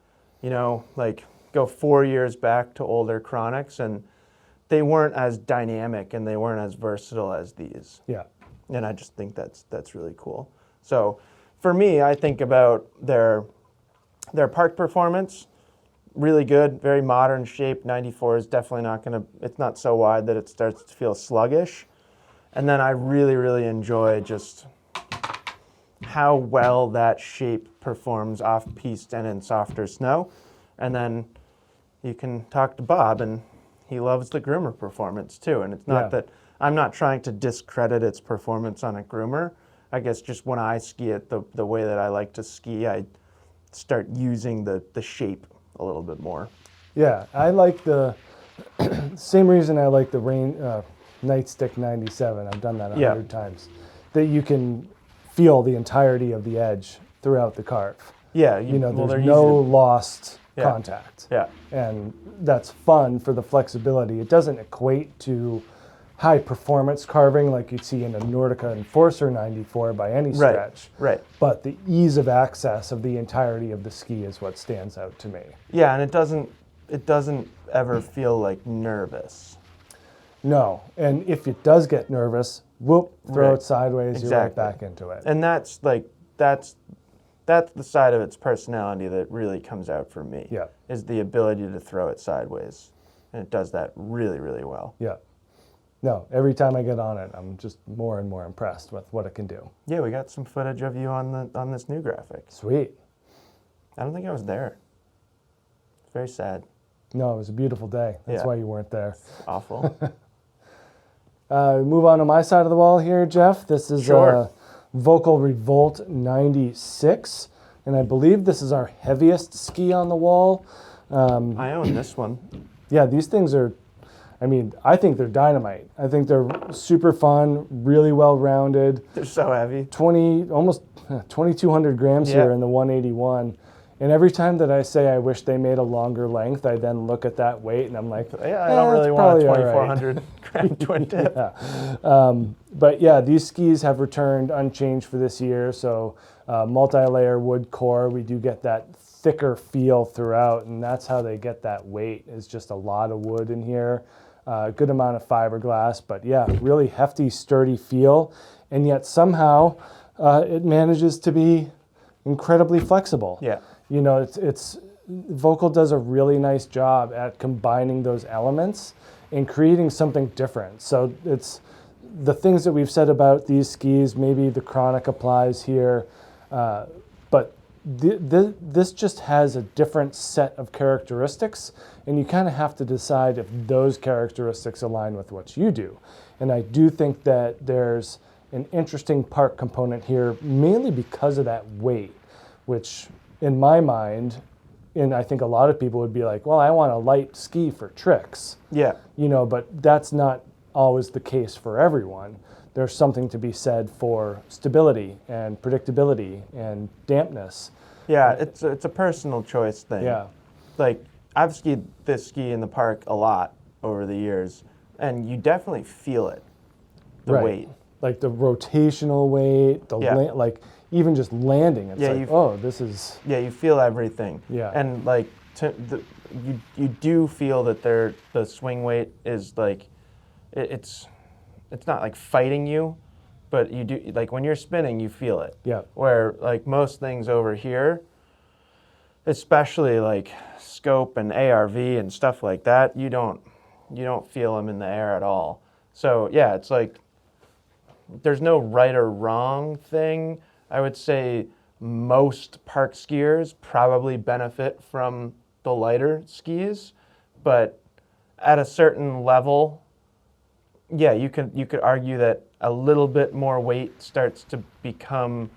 You know, like go 4 years back to older Chronics and they weren't as dynamic and they weren't as versatile as these. Yeah. And I just think that's really cool. So for me, I think about their park performance, really good, very modern shape. 94 is definitely not gonna, it's not so wide that it starts to feel sluggish. And then I really, really enjoy just how well that shape performs off-piste and in softer snow. And then you can talk to Bob and he loves the groomer performance too. And it's not that, I'm not trying to discredit its performance on a groomer. I guess just when I ski it the way that I like to ski, I start using the shape a little bit more. Yeah, I like the same reason I like the Nightstick 97. I've done that 100 times. That you can feel the entirety of the edge throughout the carve. Yeah, you know, there's no lost contact. Yeah. And that's fun for the flexibility. It doesn't equate to high performance carving like you'd see in a Nordica Enforcer 94 by any stretch. Right. But the ease of access of the entirety of the ski is what stands out to me. Yeah, and it doesn't ever feel like nervous. No, and if it does get nervous, whoop, throw it sideways, you're right back into it. And that's the side of its personality that really comes out for me. Yeah. Is the ability to throw it sideways. And it does that really, really well. Yeah. No, every time I get on it, I'm just more and more impressed with what it can do. Yeah, we got some footage of you on this new graphic. Sweet. I don't think I was there. It's very sad. No, it was a beautiful day. That's why you weren't there. Awful. Move on to my side of the wall here, Jeff. This is Volkl Revolt 96, and I believe this is our heaviest ski on the wall. I own this one. Yeah, these things are, I mean, I think they're dynamite. I think they're super fun, really well-rounded. They're so heavy. Almost 2,200 grams here in the 181. And every time that I say I wish they made a longer length, I then look at that weight and I'm like, yeah, I don't really want a 2,400 gram twin tip. But yeah, these skis have returned unchanged for this year. So multi-layer wood core, we do get that thicker feel throughout, and that's how they get that weight, is just a lot of wood in here. Good amount of fiberglass, but yeah, really hefty, sturdy feel. And yet somehow it manages to be incredibly flexible. Yeah. You know, it's Volkl does a really nice job at combining those elements and creating something different. So it's the things that we've said about these skis, maybe the Chronic applies here, but this just has a different set of characteristics, and you kind of have to decide if those characteristics align with what you do. And I do think that there's an interesting park component here, mainly because of that weight, which in my mind, and I think a lot of people would be like, well, I want a light ski for tricks. Yeah. You know, but that's not always the case for everyone. There's something to be said for stability and predictability and dampness. Yeah, it's a personal choice thing. Yeah. Like, I've skied this ski in the park a lot over the years, and you definitely feel it, the weight. Like the rotational weight, like even just landing, it's like, oh, this is... Yeah, you feel everything. Yeah. And like, you do feel that the swing weight is like, it's not like fighting you, but you do, like when you're spinning, you feel it. Yeah. Where like most things over here, especially like scope and ARV and stuff like that, you don't feel them in the air at all. So yeah, it's like, there's no right or wrong thing. I would say most park skiers probably benefit from the lighter skis, but at a certain level, yeah, you could argue that a little bit more weight starts to become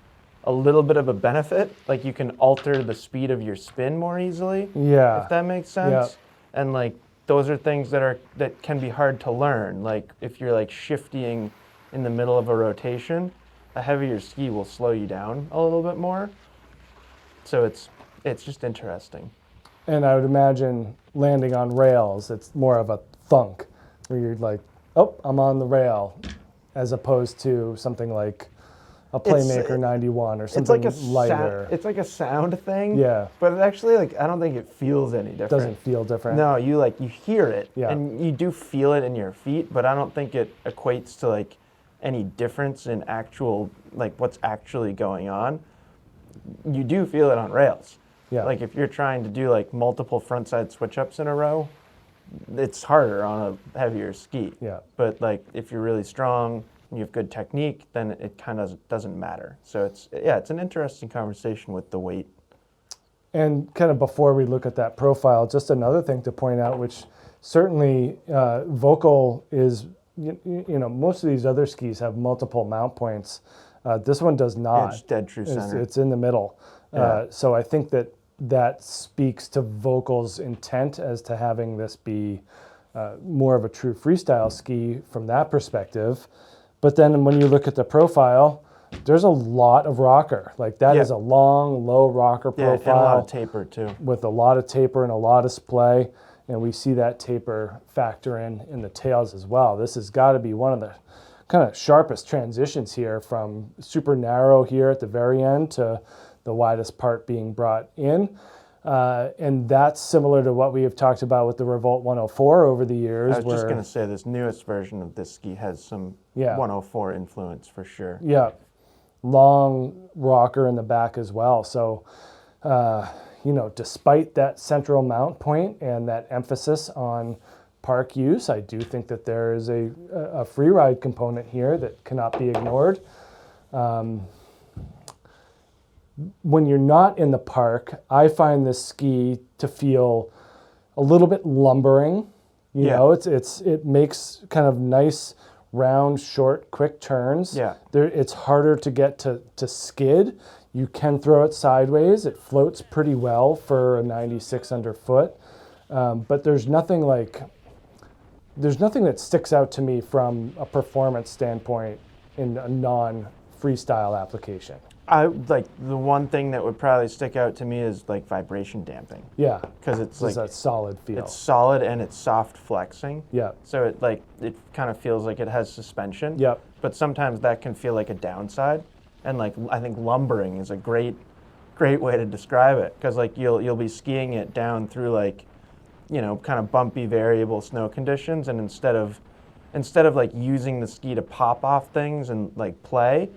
a little bit of a benefit. Like you can alter the speed of your spin more easily. Yeah. If that makes sense. And like those are things that can be hard to learn. Like if you're like shifting in the middle of a rotation, a heavier ski will slow you down a little bit more. So it's just interesting. And I would imagine landing on rails, it's more of a thunk, where you're like, oh, I'm on the rail, as opposed to something like a Playmaker 91 or something lighter. It's like a sound thing. Yeah. But it actually, like, I don't think it feels any different. Doesn't feel different. No, you hear it, Yeah. and you do feel it in your feet, but I don't think it equates to like any difference in actual, like what's actually going on. You do feel it on rails. Yeah. Like if you're trying to do like multiple frontside switch ups in a row, it's harder on a heavier ski. Yeah. But like if you're really strong and you have good technique, then it kind of doesn't matter. So it's an interesting conversation with the weight. And kind of before we look at that profile, just another thing to point out, which certainly Volkl is, you know, most of these other skis have multiple mount points. This one does not. Yeah, it's dead true center. It's in the middle. Yeah. So I think that speaks to Volkl's intent as to having this be more of a true freestyle ski from that perspective. But then when you look at the profile, there's a lot of rocker. Like that is a long, low rocker profile. Yeah, and a lot of taper too. With a lot of taper and a lot of splay. And we see that taper factor in the tails as well. This has got to be one of the kind of sharpest transitions here from super narrow here at the very end to the widest part being brought in. And that's similar to what we have talked about with the Revolt 104 over the years. I was just going to say this newest version of this ski has some 104 influence for sure. Yeah, long rocker in the back as well. So, you know, despite that central mount point and that emphasis on park use, I do think that there is a free ride component here that cannot be ignored. When you're not in the park, I find this ski to feel a little bit lumbering. You know, it makes kind of nice, round, short, quick turns. Yeah. It's harder to get to skid. You can throw it sideways. It floats pretty well for a 96 underfoot. But there's nothing that sticks out to me from a performance standpoint in a non-freestyle application. I like the one thing that would probably stick out to me is like vibration damping. Yeah, because it's like a solid feel. It's solid and it's soft flexing. Yeah. So it kind of feels like it has suspension. Yep. But sometimes that can feel like a downside, and like I think lumbering is a great way to describe it, because like you'll be skiing it down through like, you know, kind of bumpy variable snow conditions, and instead of like using the ski to pop off things and like play,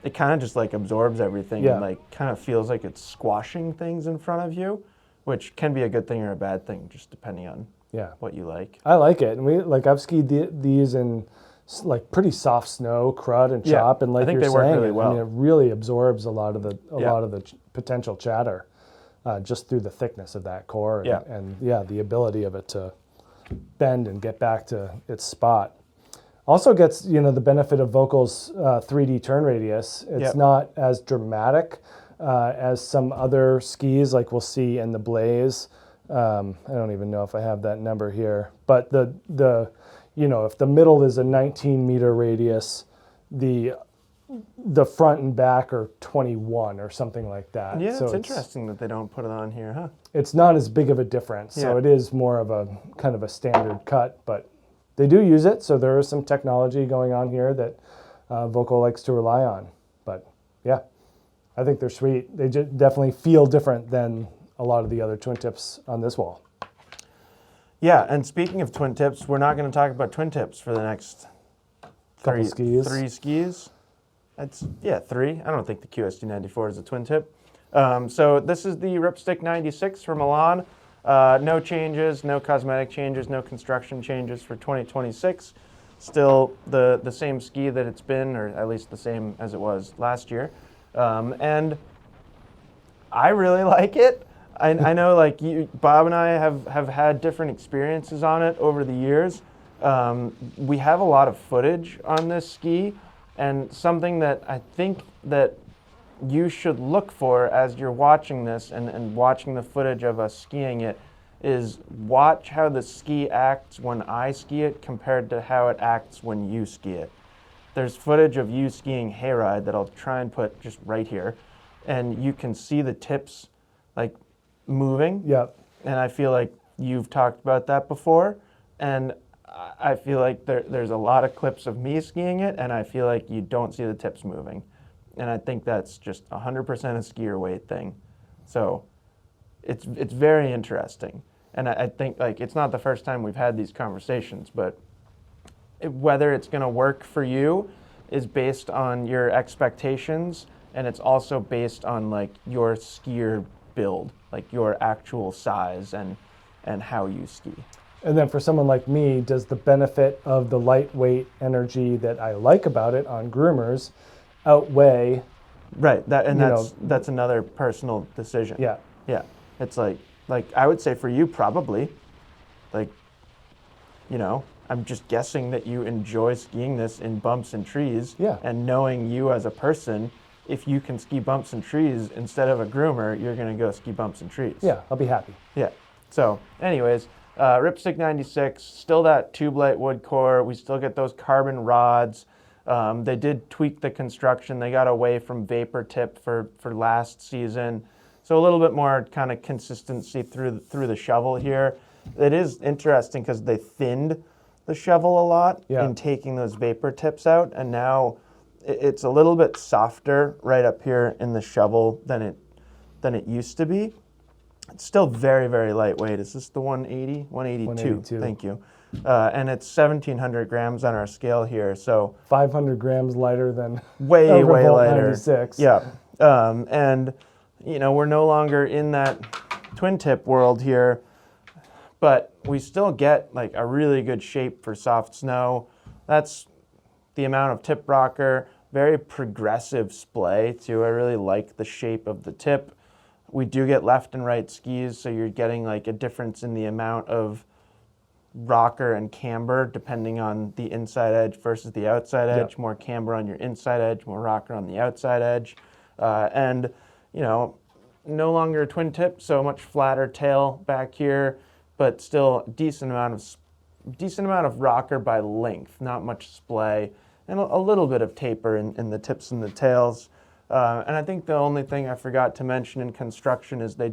it kind of just like absorbs everything and like kind of feels like it's squashing things in front of you, which can be a good thing or a bad thing, just depending on what you like. I like it, and I've skied these in like pretty soft snow, crud and chop, and like I think you're they work saying, really well. I mean, it really absorbs a lot of the potential chatter just through the thickness of that core and the ability of it to bend and get back to its spot. Also gets, you know, the benefit of Volkl's 3D turn radius. It's not as dramatic as some other skis like we'll see in the Blaze. I don't even know if I have that number here, but the you know, if the middle is a 19 meter radius, the front and back are 21 or something like that. Yeah, so it's interesting that they don't put it on here, huh? It's not as big of a difference, so it is more of a kind of a standard cut, but they do use it, so there is some technology going on here that Volkl likes to rely on. But yeah, I think they're sweet. They definitely feel different than a lot of the other twin tips on this wall. Yeah, and speaking of twin tips, we're not going to talk about twin tips for the next three skis. That's three. I don't think the QST 94 is a twin tip. So this is the Ripstick 96 from Elan. No changes, no cosmetic changes, no construction changes for 2026. Still the same ski that it's been, or at least the same as it was last year. And I really like it. I know like Bob and I have had different experiences on it over the years. We have a lot of footage on this ski, and something that I think that you should look for as you're watching this and watching the footage of us skiing it is watch how the ski acts when I ski it compared to how it acts when you ski it. There's footage of you skiing hayride that I'll try and put just right here, and you can see the tips like moving. Yep. And I feel like you've talked about that before, and I feel like there's a lot of clips of me skiing it, and I feel like you don't see the tips moving. And I think that's just 100% a skier weight thing. So it's very interesting. And I think like it's not the first time we've had these conversations, but whether it's going to work for you is based on your expectations, and it's also based on like your skier build, like your actual size and how you ski. And then for someone like me, does the benefit of the lightweight energy that I like about it on groomers outweigh? Right. That's another personal decision. Yeah. Yeah. It's like I would say for you probably, like, you know, I'm just guessing that you enjoy skiing this in bumps and trees. Yeah. And knowing you as a person, if you can ski bumps and trees instead of a groomer, you're going to go ski bumps and trees. Yeah, I'll be happy. Yeah. So anyways, Ripstick 96, still that tube light wood core. We still get those carbon rods. They did tweak the construction. They got away from vapor tip for last season. So a little bit more kind of consistency through the shovel here. It is interesting because they thinned the shovel a lot in taking those vapor tips out, and now it's a little bit softer right up here in the shovel than it used to be. It's still very, very lightweight. Is this the 180? 182. Thank you. And it's 1,700 grams on our scale here, so 500 grams lighter than way Revolt lighter. 96. Yeah, and you know we're no longer in that twin tip world here, but we still get like a really good shape for soft snow. That's the amount of tip rocker. Very progressive splay too. I really like the shape of the tip. We do get left and right skis, so you're getting like a difference in the amount of rocker and camber depending on the inside edge versus the outside edge. More camber on your inside edge, more rocker on the outside edge. And, you know, no longer a twin tip, so much flatter tail back here, but still decent amount of rocker by length, not much splay, and a little bit of taper in the tips and the tails. And I think the only thing I forgot to mention in construction is they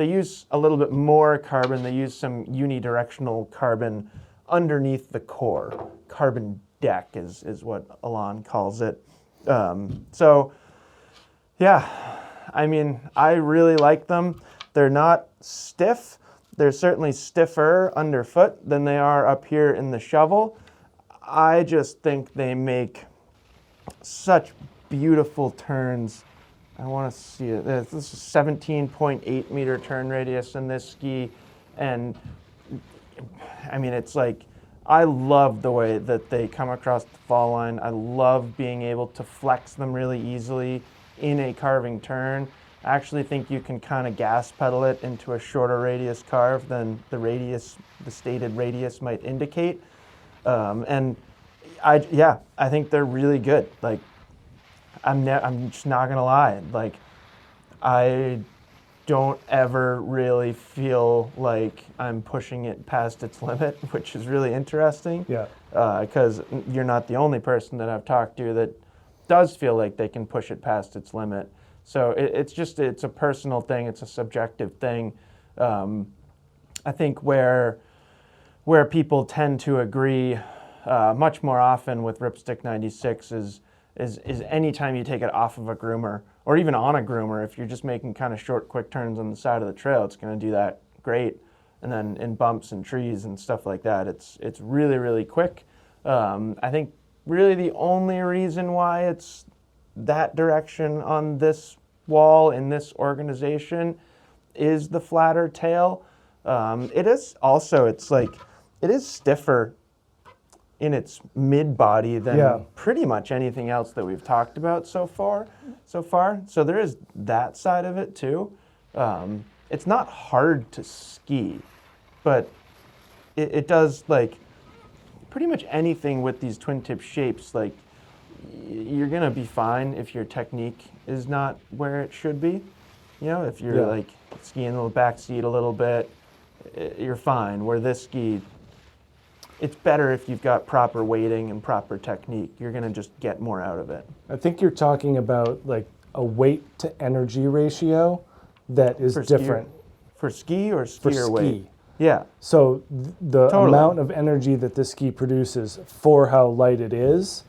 use a little bit more carbon. They use some unidirectional carbon underneath the core. Carbon deck is what Elan calls it. So, yeah, I mean, I really like them. They're not stiff. They're certainly stiffer underfoot than they are up here in the shovel. I just think they make such beautiful turns. I want to see it. This is 17.8 meter turn radius in this ski, and I mean it's like I love the way that they come across the fall line. I love being able to flex them really easily in a carving turn. I actually think you can kind of gas pedal it into a shorter radius carve than the stated radius might indicate. And I think they're really good. Like I'm just not gonna lie. Like I don't ever really feel like I'm pushing it past its limit, which is really interesting. Yeah. Because you're not the only person that I've talked to that does feel like they can push it past its limit. So it's a personal thing. It's a subjective thing. I think where people tend to agree much more often with Ripstick 96 is anytime you take it off of a groomer or even on a groomer. If you're just making kind of short, quick turns on the side of the trail, it's going to do that great. And then in bumps and trees and stuff like that, it's really, really quick. I think really the only reason why it's that direction on this wall in this organization is the flatter tail. It is stiffer in its mid body than pretty much anything else that we've talked about so far. So there is that side of it too. It's not hard to ski, but it does like pretty much anything with these twin tip shapes. Like you're gonna be fine if your technique is not where it should be. You know, if you're like skiing the back seat a little bit, you're fine. Where this ski, it's better if you've got proper weighting and proper technique. You're gonna just get more out of it. I think you're talking about like a weight to energy ratio that is different. For ski or skier ski. weight? Yeah. So the Totally. amount of energy that this ski produces for how light it is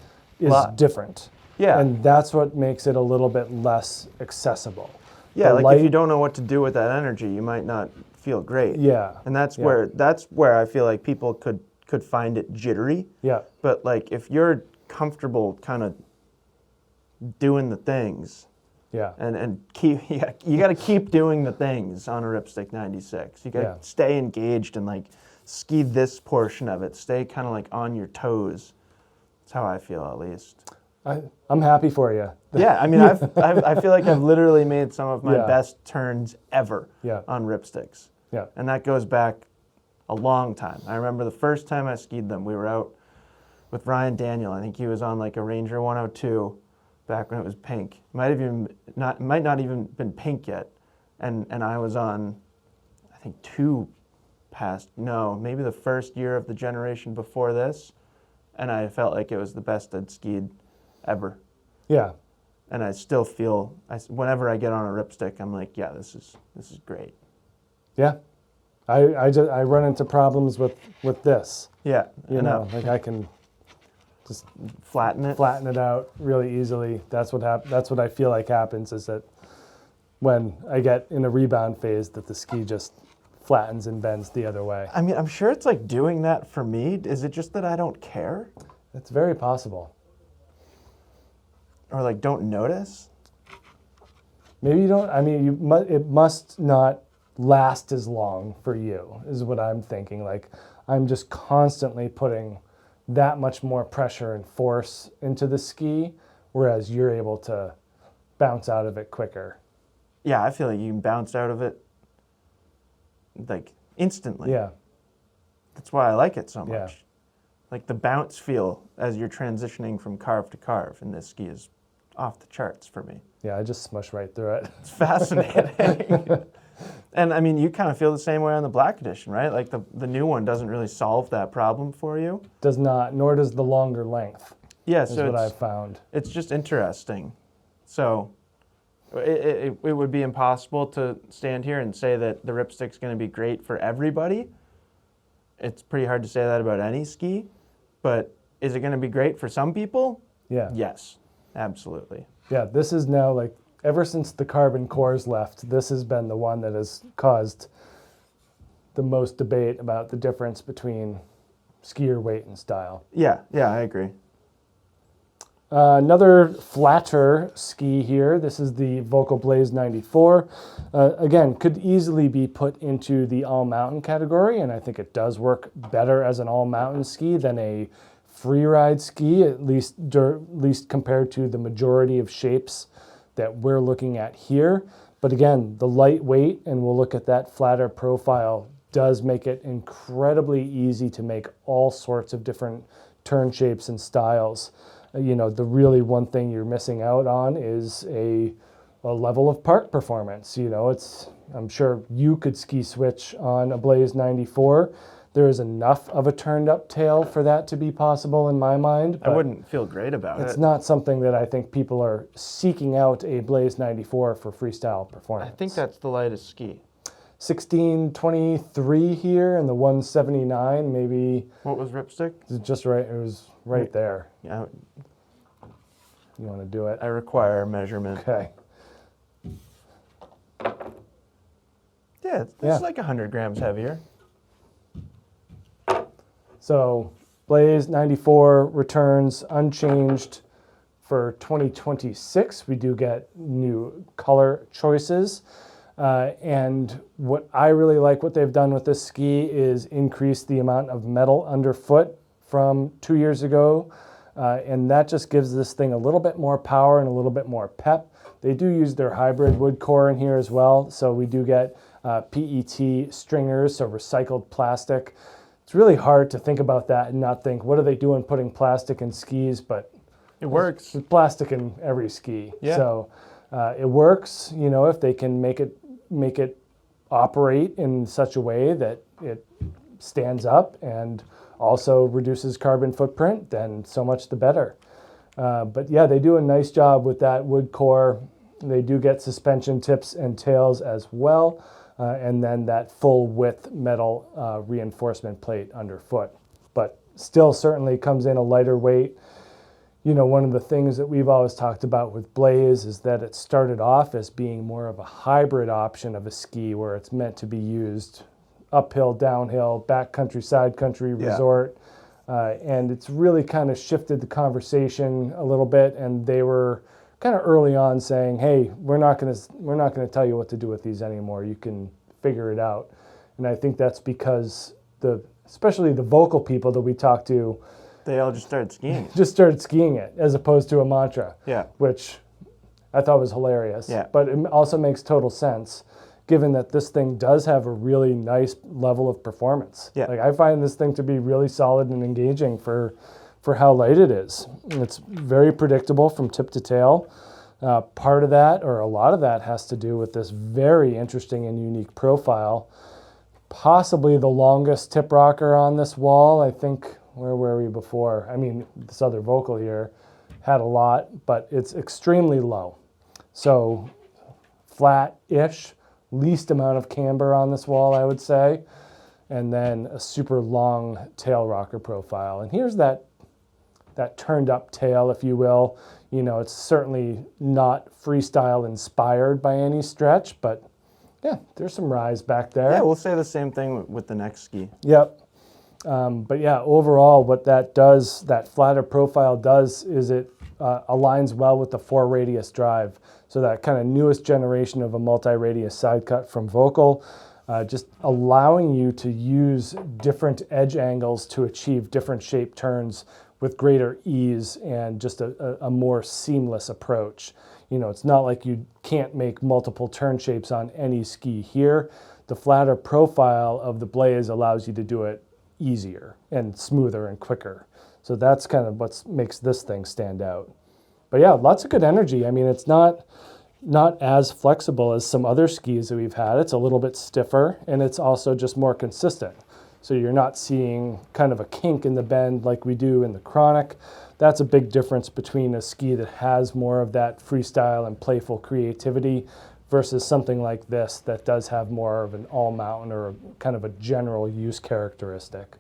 different. Yeah. And that's what makes it a little bit less accessible. Yeah, The like light, if you don't know what to do with that energy, you might not feel great. Yeah. And that's where I feel like people could find it jittery. Yeah. But like if you're comfortable kind of doing the things, Yeah. and keep you got to keep doing the things on a Ripstick 96. You got to stay engaged and like ski this portion of it. Stay kind of like on your toes. That's how I feel, at least. I'm happy for you. Yeah, I mean, I feel like I've literally made some of my Yeah. best turns ever Yeah. on Ripsticks. Yeah. And that goes back a long time. I remember the first time I skied them, we were out with Ryan Daniel. I think he was on like a Ranger 102 back when it was pink. Might not even been pink yet. And I was on, I think maybe the first year of the generation before this. And I felt like it was the best I'd skied ever. Yeah. And I still feel, whenever I get on a Ripstick, I'm like, yeah, this is great. Yeah. I run into problems with this. Yeah. You know, like I can just flatten it out really easily. That's what I feel like happens is that when I get in a rebound phase that the ski just flattens and bends the other way. I mean, I'm sure it's like doing that for me. Is it just that I don't care? It's very possible. Or like don't notice? Maybe you don't, I mean, it must not last as long for you, is what I'm thinking. Like, I'm just constantly putting that much more pressure and force into the ski, whereas you're able to bounce out of it quicker. Yeah, I feel like you can bounce out of it like instantly. Yeah. That's why I like it so much. Yeah. Like the bounce feel as you're transitioning from carve to carve in this ski is off the charts for me. Yeah, I just smush right through it. It's fascinating. And I mean, you kind of feel the same way on the Black Edition, right? Like the new one doesn't really solve that problem for you. Does not, nor does the longer length. Yeah, is so what I've found. It's just interesting. So it would be impossible to stand here and say that the Ripstick's going to be great for everybody. It's pretty hard to say that about any ski, but is it going to be great for some people? Yeah. Yes, absolutely. Yeah, this is now like, ever since the carbon cores left, this has been the one that has caused the most debate about the difference between skier weight and style. Yeah, I agree. Another flatter ski here. This is the Volkl Blaze 94. Again, could easily be put into the all-mountain category, and I think it does work better as an all-mountain ski than a freeride ski, at least compared to the majority of shapes that we're looking at here. But again, the lightweight, and we'll look at that flatter profile, does make it incredibly easy to make all sorts of different turn shapes and styles. You know, the really one thing you're missing out on is a level of park performance. You know, I'm sure you could ski switch on a Blaze 94. There is enough of a turned up tail for that to be possible in my mind. I wouldn't feel great about it. It's not something that I think people are seeking out a Blaze 94 for freestyle performance. I think that's the lightest ski. 1623 here and the 179 maybe. What was Ripstick? Just right, it was right there. Yeah, You want to do it? I require a measurement. Okay. Yeah, it's like 100 grams heavier. So Blaze 94 returns unchanged for 2026. We do get new color choices. And what I really like what they've done with this ski is increase the amount of metal underfoot from 2 years ago. And that just gives this thing a little bit more power and a little bit more pep. They do use their hybrid wood core in here as well. So we do get PET stringers, so recycled plastic. It's really hard to think about that and not think, what are they doing putting plastic in skis? But It works. There's plastic in every ski. Yeah. So it works, you know, if they can make it operate in such a way that it stands up and also reduces carbon footprint, then so much the better. But yeah, they do a nice job with that wood core. They do get suspension tips and tails as well, and then that full width metal reinforcement plate underfoot. But still certainly comes in a lighter weight. You know, one of the things that we've always talked about with Blaze is that it started off as being more of a hybrid option of a ski where it's meant to be used uphill, downhill, backcountry, side country, resort. And it's really kind of shifted the conversation a little bit, and they were kind of early on saying, hey, we're not going to tell you what to do with these anymore. You can figure it out. And I think that's because especially the Volkl people that we talked to, they all just started skiing. Just started skiing it as opposed to a mantra. Yeah. Which I thought was hilarious. Yeah. But it also makes total sense given that this thing does have a really nice level of performance. Yeah. Like I find this thing to be really solid and engaging for how light it is. It's very predictable from tip to tail. Part of that, or a lot of that, has to do with this very interesting and unique profile. Possibly the longest tip rocker on this wall. I think, where were we before? I mean, this other Volkl here had a lot, but it's extremely low. So flat-ish, least amount of camber on this wall, I would say. And then a super long tail rocker profile. And here's that turned up tail, if you will. You know, it's certainly not freestyle inspired by any stretch, but yeah, there's some rise back there. Yeah, we'll say the same thing with the next ski. Yep. But yeah, overall, what that does, that flatter profile does, is it aligns well with the 4-radius drive. So that kind of newest generation of a multi-radius side cut from Volkl, just allowing you to use different edge angles to achieve different shape turns with greater ease and just a more seamless approach. You know, it's not like you can't make multiple turn shapes on any ski here. The flatter profile of the Blaze allows you to do it easier and smoother and quicker. So that's kind of what makes this thing stand out. But yeah, lots of good energy. I mean, it's not as flexible as some other skis that we've had. It's a little bit stiffer, and it's also just more consistent. So you're not seeing kind of a kink in the bend like we do in the Chronic. That's a big difference between a ski that has more of that freestyle and playful creativity versus something like this that does have more of an all-mountain or kind of a general use characteristic.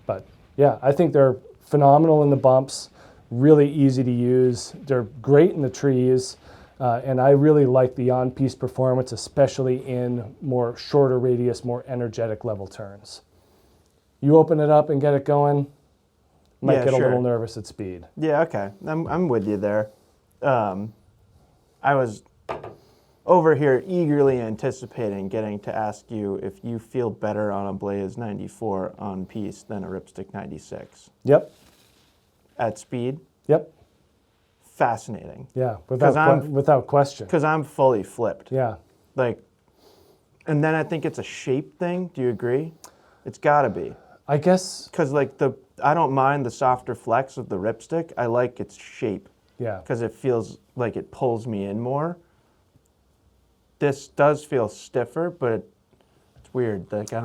But yeah, I think they're phenomenal in the bumps, really easy to use. They're great in the trees, and I really like the on-piste performance, especially in more shorter radius, more energetic level turns. You open it up and get it going, might get a little nervous at speed. Yeah, okay. I'm with you there. I was over here eagerly anticipating getting to ask you if you feel better on a Blaze 94 on piste than a Ripstick 96. Yep. At speed? Yep. Fascinating. Yeah, without question. Because I'm fully flipped. Yeah. Like, and then I think it's a shape thing. Do you agree? It's got to be. I guess. Because like I don't mind the softer flex of the Ripstick. I like its shape. Yeah. Because it feels like it pulls me in more. This does feel stiffer, but it's weird. Like I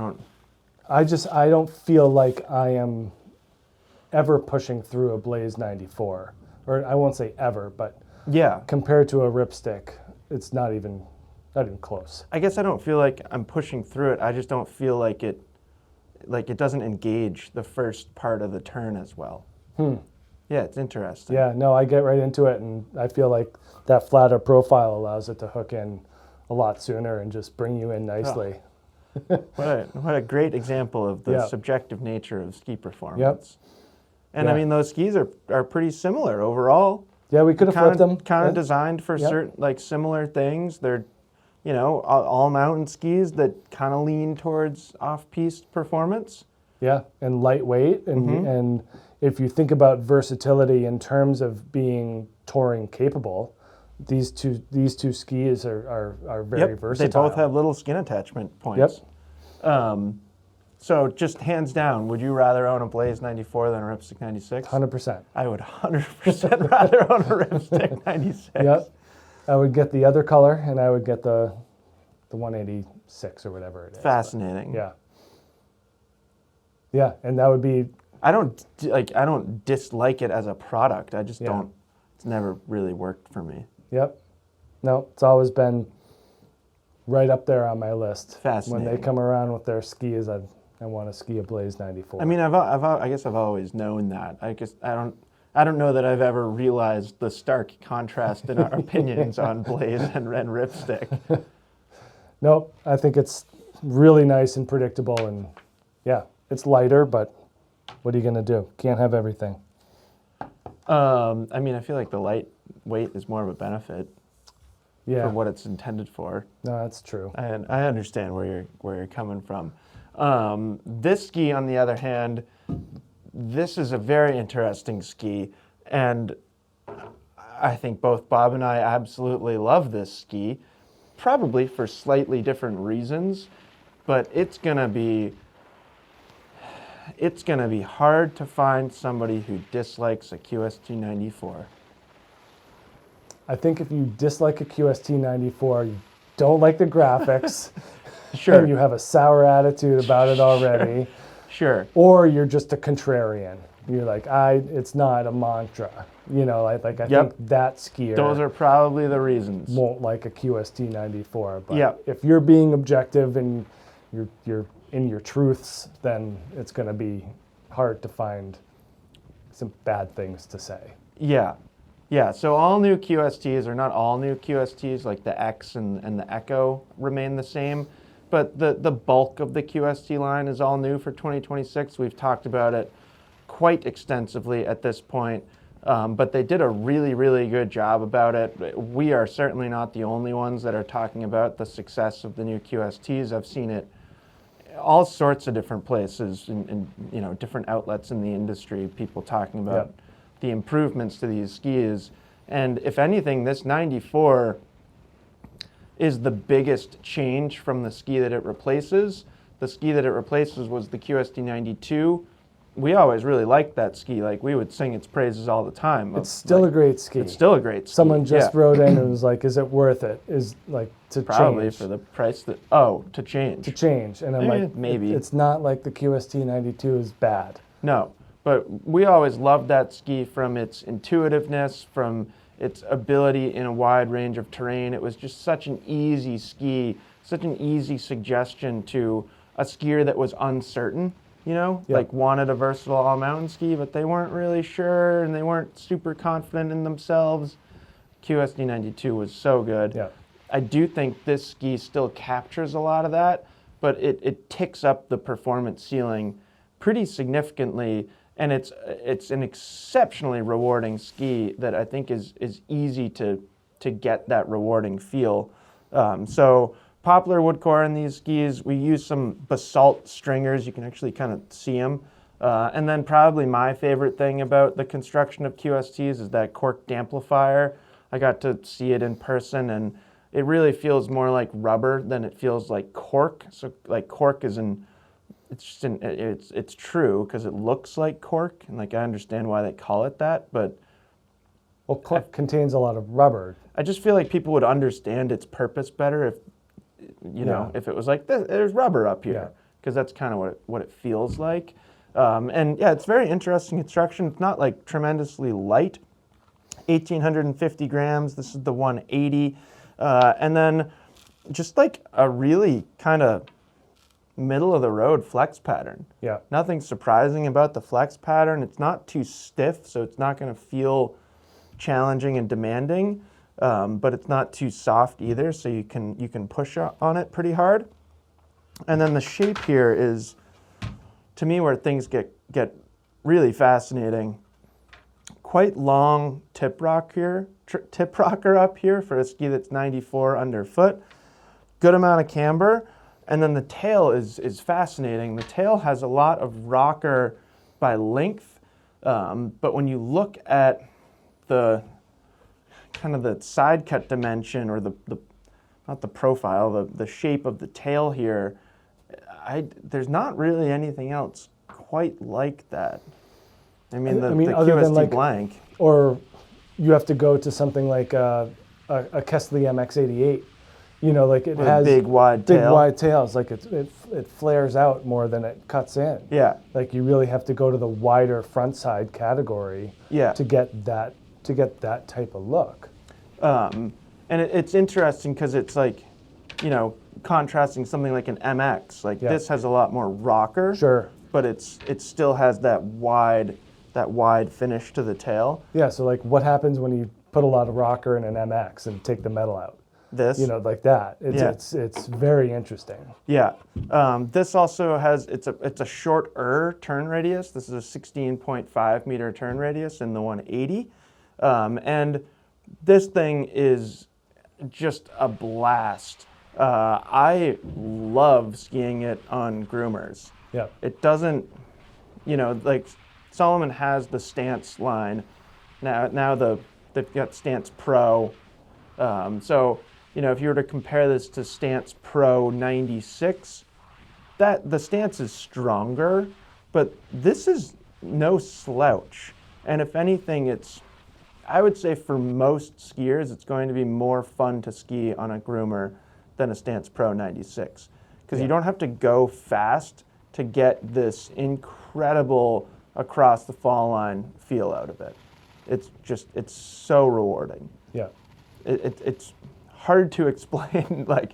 don't feel like I am ever pushing through a Blaze 94. Or I won't say ever, but yeah, compared to a Ripstick, it's not even close. I guess I don't feel like I'm pushing through it. I just don't feel like it doesn't engage the first part of the turn as well. Yeah, it's interesting. Yeah, no, I get right into it, and I feel like that flatter profile allows it to hook in a lot sooner and just bring you in nicely. Oh. What a great example of the subjective nature of ski performance. Yep. And I mean, those skis are pretty similar overall. Yeah, we could have flipped them. Kind of designed for certain similar things. They're, all mountain skis that kind of lean towards off-piste performance. Yeah, and lightweight, and if you think about versatility in terms of being touring capable, these two skis are very versatile. They both have little skin attachment points. Yep. So just hands down, would you rather own a Blaze 94 than a Ripstick 96? 100%. I would 100% rather own a Ripstick 96. Yep. I would get the other color, and I would get the 186 or whatever it is. Fascinating. But, yeah. Yeah, and that would be... I don't dislike it as a product. I just don't. It's never really worked for me. Yep. No, it's always been right up there on my list. Fascinating. When they come around with their skis, I want to ski a Blaze 94. I mean, I guess I've always known that. I don't know that I've ever realized the stark contrast in our opinions on Blaze and Ripstick. Nope. I think it's really nice and predictable, and yeah, it's lighter, but what are you going to do? Can't have everything. I mean, I feel like the lightweight is more of a benefit for what it's intended for. No, that's true. And I understand where you're coming from. This ski, on the other hand, this is a very interesting ski, and I think both Bob and I absolutely love this ski, probably for slightly different reasons, but it's gonna be hard to find somebody who dislikes a QST 94. I think if you dislike a QST 94, you don't like the graphics, Sure. and you have a sour attitude about it already, Sure. or you're just a contrarian. You're like, it's not a mantra. You know, I think that skier Those are probably the reasons. won't like a QST 94. But Yep. if you're being objective and you're in your truths, then it's going to be hard to find some bad things to say. Yeah. Yeah, so all new QSTs, or not all new QSTs, like the X and the Echo remain the same, but the bulk of the QST line is all new for 2026. We've talked about it quite extensively at this point, but they did a really, really good job about it. We are certainly not the only ones that are talking about the success of the new QSTs. I've seen it all sorts of different places and different outlets in the industry, people talking about the improvements to these skis. And if anything, this 94 is the biggest change from the ski that it replaces. The ski that it replaces was the QST 92. We always really liked that ski. Like, we would sing its praises all the time. It's still a great ski. It's still a great ski. Someone just wrote in and was like, is it worth it? Is like to Probably change. for the price that, to change. To change. And I'm like, maybe. It's not like the QST 92 is bad. No, but we always loved that ski from its intuitiveness, from its ability in a wide range of terrain. It was just such an easy ski, such an easy suggestion to a skier that was uncertain, like wanted a versatile all-mountain ski, but they weren't really sure and they weren't super confident in themselves. QST 92 was so good. Yeah. I do think this ski still captures a lot of that, but it ticks up the performance ceiling pretty significantly, and it's an exceptionally rewarding ski that I think is easy to get that rewarding feel. So poplar wood core in these skis. We use some basalt stringers. You can actually kind of see them. And then probably my favorite thing about the construction of QSTs is that cork amplifier. I got to see it in person, and it really feels more like rubber than it feels like cork. So like cork is it's true because it looks like cork, and like I understand why they call it that, but Well, cork contains a lot of rubber. I just feel like people would understand its purpose better if if it was like there's rubber up here, because that's kind of what it feels like. And yeah, it's very interesting construction. It's not like tremendously light. 1,850 grams. This is the 180, and then just like a really kind of middle of the road flex pattern. Yeah. Nothing surprising about the flex pattern. It's not too stiff, so it's not going to feel challenging and demanding, but it's not too soft either, so you can push on it pretty hard. And then the shape here is, to me, where things get really fascinating. Quite long tip rocker up here for a ski that's 94 underfoot. Good amount of camber. And then the tail is fascinating. The tail has a lot of rocker by length, but when you look at the kind of the side cut dimension, or the not the profile, the shape of the tail here, there's not really anything else quite like that. I mean, the other QST than like, blank. or you have to go to something like a Kesley MX88. You know, like it has big wide tails. Like it flares out more than it cuts in. Yeah. Like you really have to go to the wider front side category. Yeah. To get that type of look. And it's interesting because it's like, you know, contrasting something like an MX. Like this has a lot more rocker. Sure. But it still has that wide finish to the tail. Yeah. So like, what happens when you put a lot of rocker in an MX and take the metal out? This, you know, like that. It's very interesting. Yeah. This also has it's a shorter turn radius. This is a 16.5 meter turn radius in the 180, and this thing is just a blast. I love skiing it on groomers. Yeah. It doesn't, you know, like Salomon has the Stance line. Now they've got Stance Pro. So, you know, if you were to compare this to Stance Pro 96, the Stance is stronger, but this is no slouch. And if anything, I would say for most skiers, it's going to be more fun to ski on a groomer than a Stance Pro 96. Because you don't have to go fast to get this incredible across the fall line feel out of it. It's so rewarding. Yeah. It's hard to explain like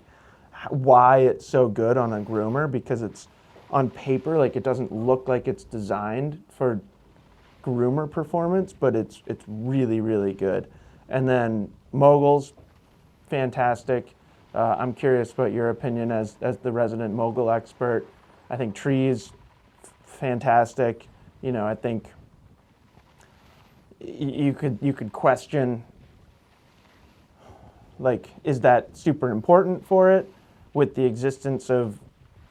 why it's so good on a groomer, because it's on paper, like it doesn't look like it's designed for groomer performance, but it's really, really good. And then moguls, fantastic. I'm curious about your opinion as the resident mogul expert. I think trees, fantastic. You know, I think you could question, like, is that super important for it with the existence of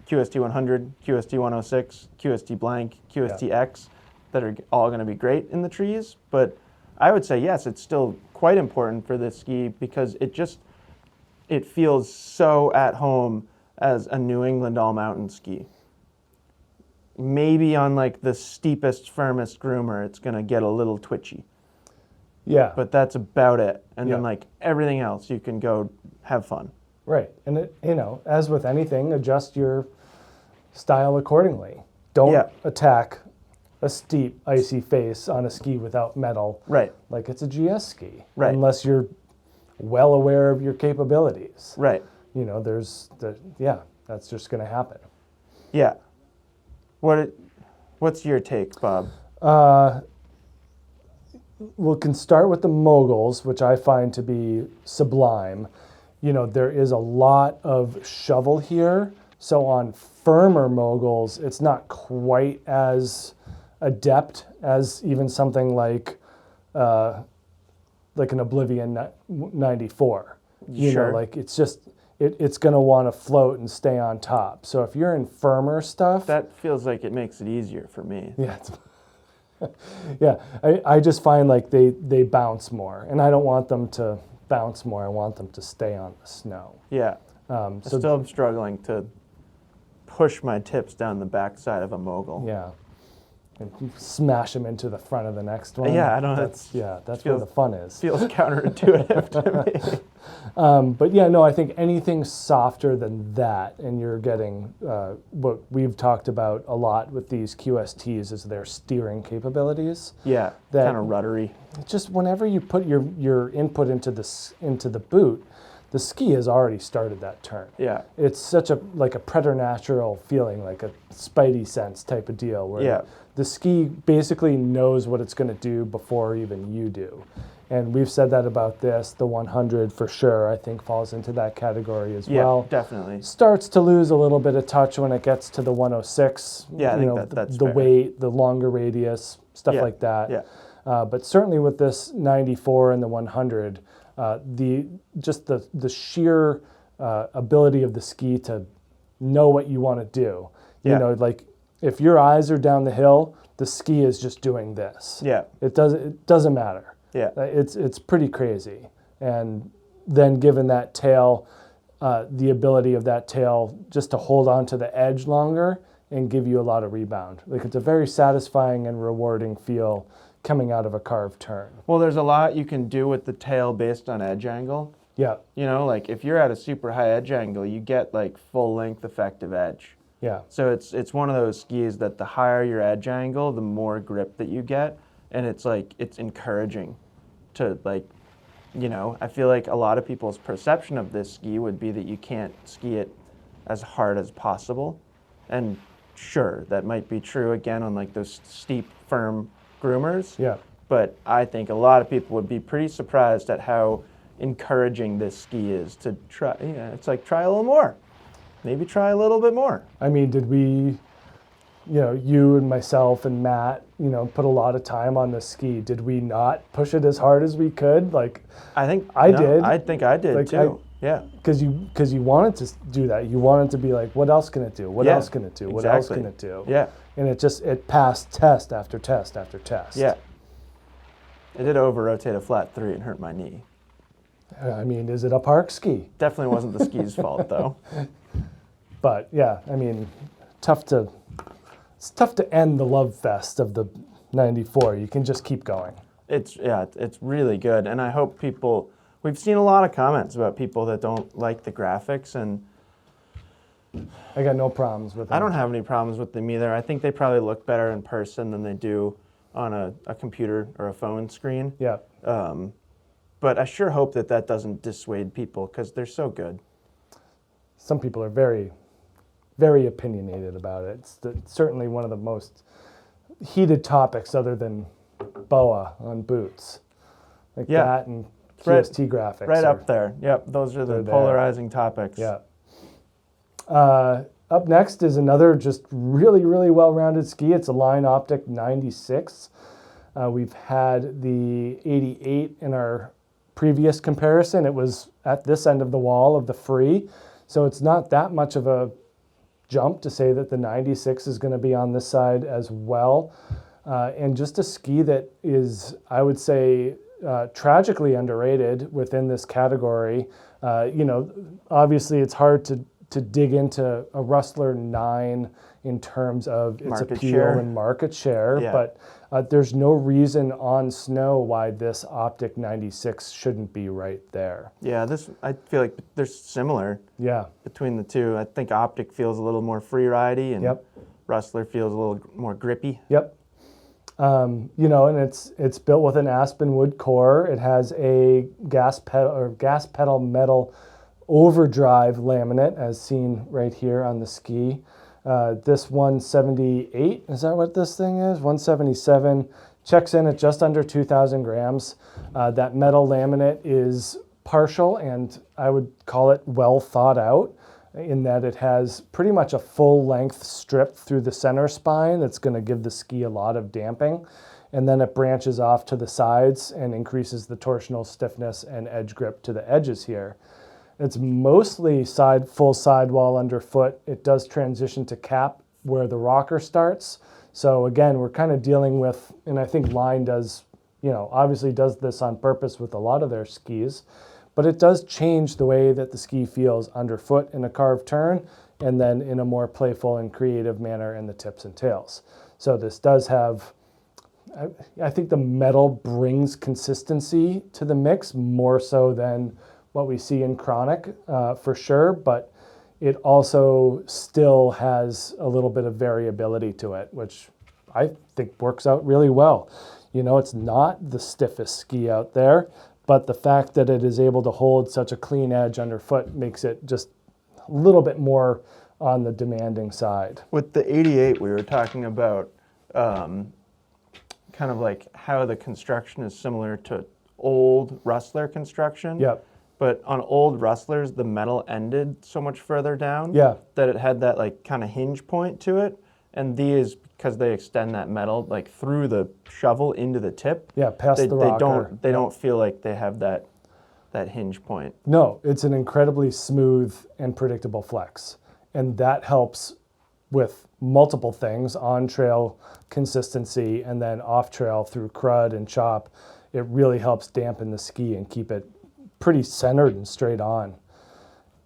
QST 100, QST 106, QST blank, QST X that are all going to be great in the trees? But I would say yes, it's still quite important for this ski because it feels so at home as a New England all-mountain ski. Maybe on like the steepest, firmest groomer, it's going to get a little twitchy. Yeah. But that's about it. And then like everything else, you can go have fun. Right. And it, you know, as with anything, adjust your style accordingly. Don't attack a steep, icy face on a ski without metal. Right. Like it's a GS ski. Right. Unless you're well aware of your capabilities. Right. You know, that's just going to happen. Yeah. What's your take, Bob? We can start with the moguls, which I find to be sublime. You know, there is a lot of shovel here. So on firmer moguls, it's not quite as adept as even something like an Oblivion 94. You know, like it's just, it's going to want to float and stay on top. So if you're in firmer stuff... That feels like it makes it easier for me. Yeah. Yeah, I just find like they bounce more, and I don't want them to bounce more. I want them to stay on the snow. Yeah. So still am struggling to push my tips down the backside of a mogul. Yeah. And you smash them into the front of the next one. Yeah, I don't know. That's where the fun is. Feels counterintuitive to me. But yeah, no, I think anything softer than that, and you're getting what we've talked about a lot with these QSTs is their steering capabilities. Yeah, kind of ruddery. Just whenever you put your input into the boot, the ski has already started that turn. Yeah. It's such a preternatural feeling, like a spidey sense type of deal, where the ski basically knows what it's going to do before even you do. And we've said that about this. The 100 for sure, I think, falls into that category as well. Yeah, definitely. Starts to lose a little bit of touch when it gets to the 106. Yeah, I think that's the fair. weight, the longer radius, stuff like that. Yeah. But certainly with this 94 and the 100, the sheer ability of the ski to know what you want to do. You know, like if your eyes are down the hill, the ski is just doing this. Yeah. It doesn't matter. Yeah. It's pretty crazy. And then given that tail, the ability of that tail just to hold on to the edge longer and give you a lot of rebound. Like, it's a very satisfying and rewarding feel coming out of a carved turn. Well, there's a lot you can do with the tail based on edge angle. Yeah, You know, like if you're at a super high edge angle, you get like full length effective edge. yeah, So it's one of those skis that the higher your edge angle, the more grip that you get, and it's like it's encouraging to like, you know, I feel like a lot of people's perception of this ski would be that you can't ski it as hard as possible. And sure, that might be true again on like those steep, firm groomers. yeah. But I think a lot of people would be pretty surprised at how encouraging this ski is to try. You know, it's like try a little more. Maybe try a little bit more. I mean, did we, you and myself and Matt, put a lot of time on the ski? Did we not push it as hard as we could? Like, I think I did. I think I did too. Yeah. Because you wanted to do that. You wanted to be like, what else can it do? What else can it do? What else can it do? Yeah. And it passed test after test after test. Yeah. I did over-rotate a flat 3 and hurt my knee. I mean, is it a park ski? Definitely wasn't the ski's fault, though. But yeah, I mean, it's tough to end the love fest of the 94. You can just keep going. It's really good. And I hope we've seen a lot of comments about people that don't like the graphics, and I got no problems with them. I don't have any problems with them either. I think they probably look better in person than they do on a computer or a phone screen. Yeah. But I sure hope that doesn't dissuade people, because they're so good. Some people are very, very opinionated about it. It's certainly one of the most heated topics other than BOA on boots. Like that and QST graphics. Right up there. Yep, those are the polarizing topics. Yeah. Up next is another just really, really well-rounded ski. It's a Line Optic 96. We've had the 88 in our previous comparison. It was at this end of the wall of the free. So it's not that much of a jump to say that the 96 is going to be on this side as well. And just a ski that is, I would say, tragically underrated within this category. Obviously it's hard to dig into a Rustler 9 in terms of its appeal and market share, but there's no reason on snow why this Optic 96 shouldn't be right there. Yeah, I feel like they're similar between the two. I think Optic feels a little more free-ridey, and Rustler feels a little more grippy. Yep. And it's built with an aspen wood core. It has a gas pedal metal overdrive laminate, as seen right here on the ski. This 178, is that what this thing is? 177, checks in at just under 2,000 grams. That metal laminate is partial, and I would call it well thought out, in that it has pretty much a full length strip through the center spine that's going to give the ski a lot of damping. And then it branches off to the sides and increases the torsional stiffness and edge grip to the edges here. It's mostly full sidewall underfoot. It does transition to cap where the rocker starts. So again, we're kind of dealing with, and I think Line does, obviously does this on purpose with a lot of their skis, but it does change the way that the ski feels underfoot in a carved turn, and then in a more playful and creative manner in the tips and tails. So this does have, I think the metal brings consistency to the mix more so than what we see in Chronic, for sure, but it also still has a little bit of variability to it, which I think works out really well. It's not the stiffest ski out there, but the fact that it is able to hold such a clean edge underfoot makes it just a little bit more on the demanding side. With the 88, we were talking about kind of like how the construction is similar to old Rustler construction. Yep. But on old Rustlers, the metal ended so much further down that it had that like kind of hinge point to it. And these, because they extend that metal like through the shovel into the tip, past the rocker. They don't feel like they have that hinge point. No, it's an incredibly smooth and predictable flex. And that helps with multiple things: on-trail consistency, and then off-trail through crud and chop. It really helps dampen the ski and keep it pretty centered and straight on.